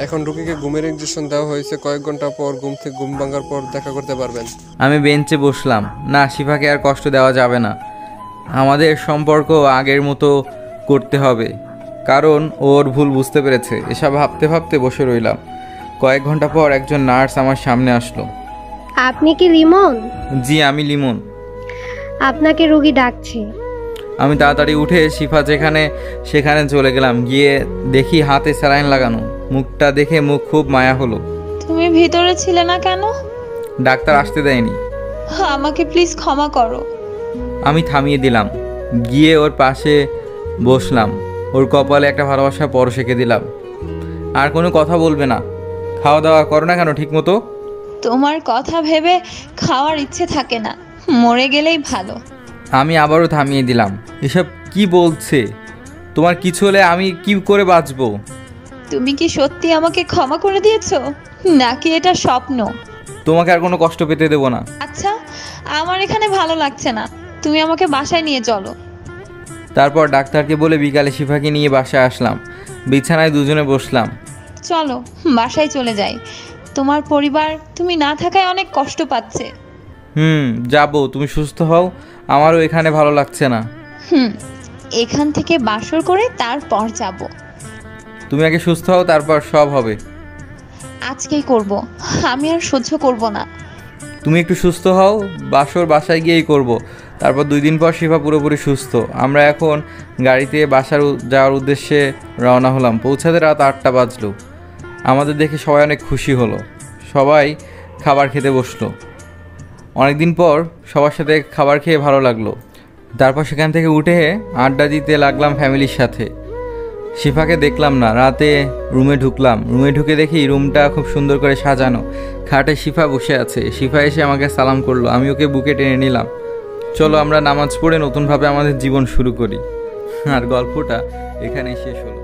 এখন রোগীকে ঘুমের ইনজেকশন দেওয়া হয়েছে, কয়েক ঘন্টা পর ঘুম ভাঙার পর দেখা করতে পারবেন। আমি বেঞ্চে বসলাম। না, শিফাকে আর কষ্ট দেওয়া যাবে না। আমাদের সম্পর্ক আগের মতো করতে হবে, কারণ ওর ভুল বুঝতে পেরেছে। এসব ভাবতে ভাবতে বসে রইলাম। কয়েক ঘন্টা পর একজন নার্স আমার সামনে আসলো। আপনি কি লিমন? জি, আমি লিমন। আপনাকে রোগী ডাকছে। আমি তাড়াতাড়ি উঠে শিফা যেখানে সেখানে চলে গেলাম। গিয়ে দেখি হাতে স্যালাইন লাগানো। মুখটা দেখে মুখ খুব মায়া হলো। তুমি ভিতরে ছিলে না কেন? ডাক্তার আসতে দেয়নি। আমাকে প্লিজ ক্ষমা করো। আমি থামিয়ে দিলাম, গিয়ে ওর পাশে বসলাম। ওর কপালে একটা ভালোবাসার পরশ এঁকে দিলাম। আর কোনো কথা বলবে না। খাওয়া দাওয়া করো না কেন ঠিক মতো? তোমার কথা ভেবে খাওয়ার ইচ্ছে থাকে না, মরে গেলেই ভালো। আমি আবারও থামিয়ে দিলাম। এসব কি বলছে? তোমার কিছু হলে আমি কি করে বাঁচবো? তুমি কি সত্যি আমাকে ক্ষমা করে দিয়েছো, নাকি এটা স্বপ্ন? তোমাকে আর কোনো কষ্ট পেতে দেবো না। আচ্ছা, আমার এখানে ভালো লাগছে না, তুমি আমাকে বাসায় নিয়ে চলো। তারপর ডাক্তারকে বলে বিকালে শিফাকে নিয়ে বাসায় আসলাম। বিছানায় দুজনে বসলাম। চলো বাসায় চলে যাই, তোমার পরিবার তুমি না থাকায় অনেক কষ্ট পাচ্ছে। যাবো, তুমি সুস্থ হও, আমারও এখানে ভালো লাগছে না। এখান থেকে বাসর করে তারপর যাব। তুমি আগে সুস্থ হও, তারপর সব হবে। আজকেই করব, আমি আর সহ্য করব না। তুমি একটু সুস্থ হও, বাসায় গিয়েই করব। তারপর 2 দিন পর শিফা পুরোপুরি সুস্থ। আমরা এখন গাড়িতে বাসার যাওয়ার উদ্দেশ্যে রওনা হলাম। পৌঁছাতে রাত 8টা বাজলো। আমাদের দেখে সবাই অনেক খুশি হলো। সবাই খাবার খেতে বসলো। অনেকদিন পর সবার সাথে খাবার খেয়ে ভালো লাগলো। তারপর সেখান থেকে উঠে আড্ডা দিতে লাগলাম ফ্যামিলির সাথে। শিফাকে দেখলাম না। রাতে রুমে ঢুকলাম। রুমে ঢুকে দেখি রুমটা খুব সুন্দর করে সাজানো। খাটে শিফা বসে আছে। শিফা এসে আমাকে সালাম করলো। আমি ওকে বুকে টেনে নিলাম। চলো আমরা নামাজ পড়ে নতুনভাবে আমাদের জীবন শুরু করি। আর গল্পটা এখানেই শেষ হলো।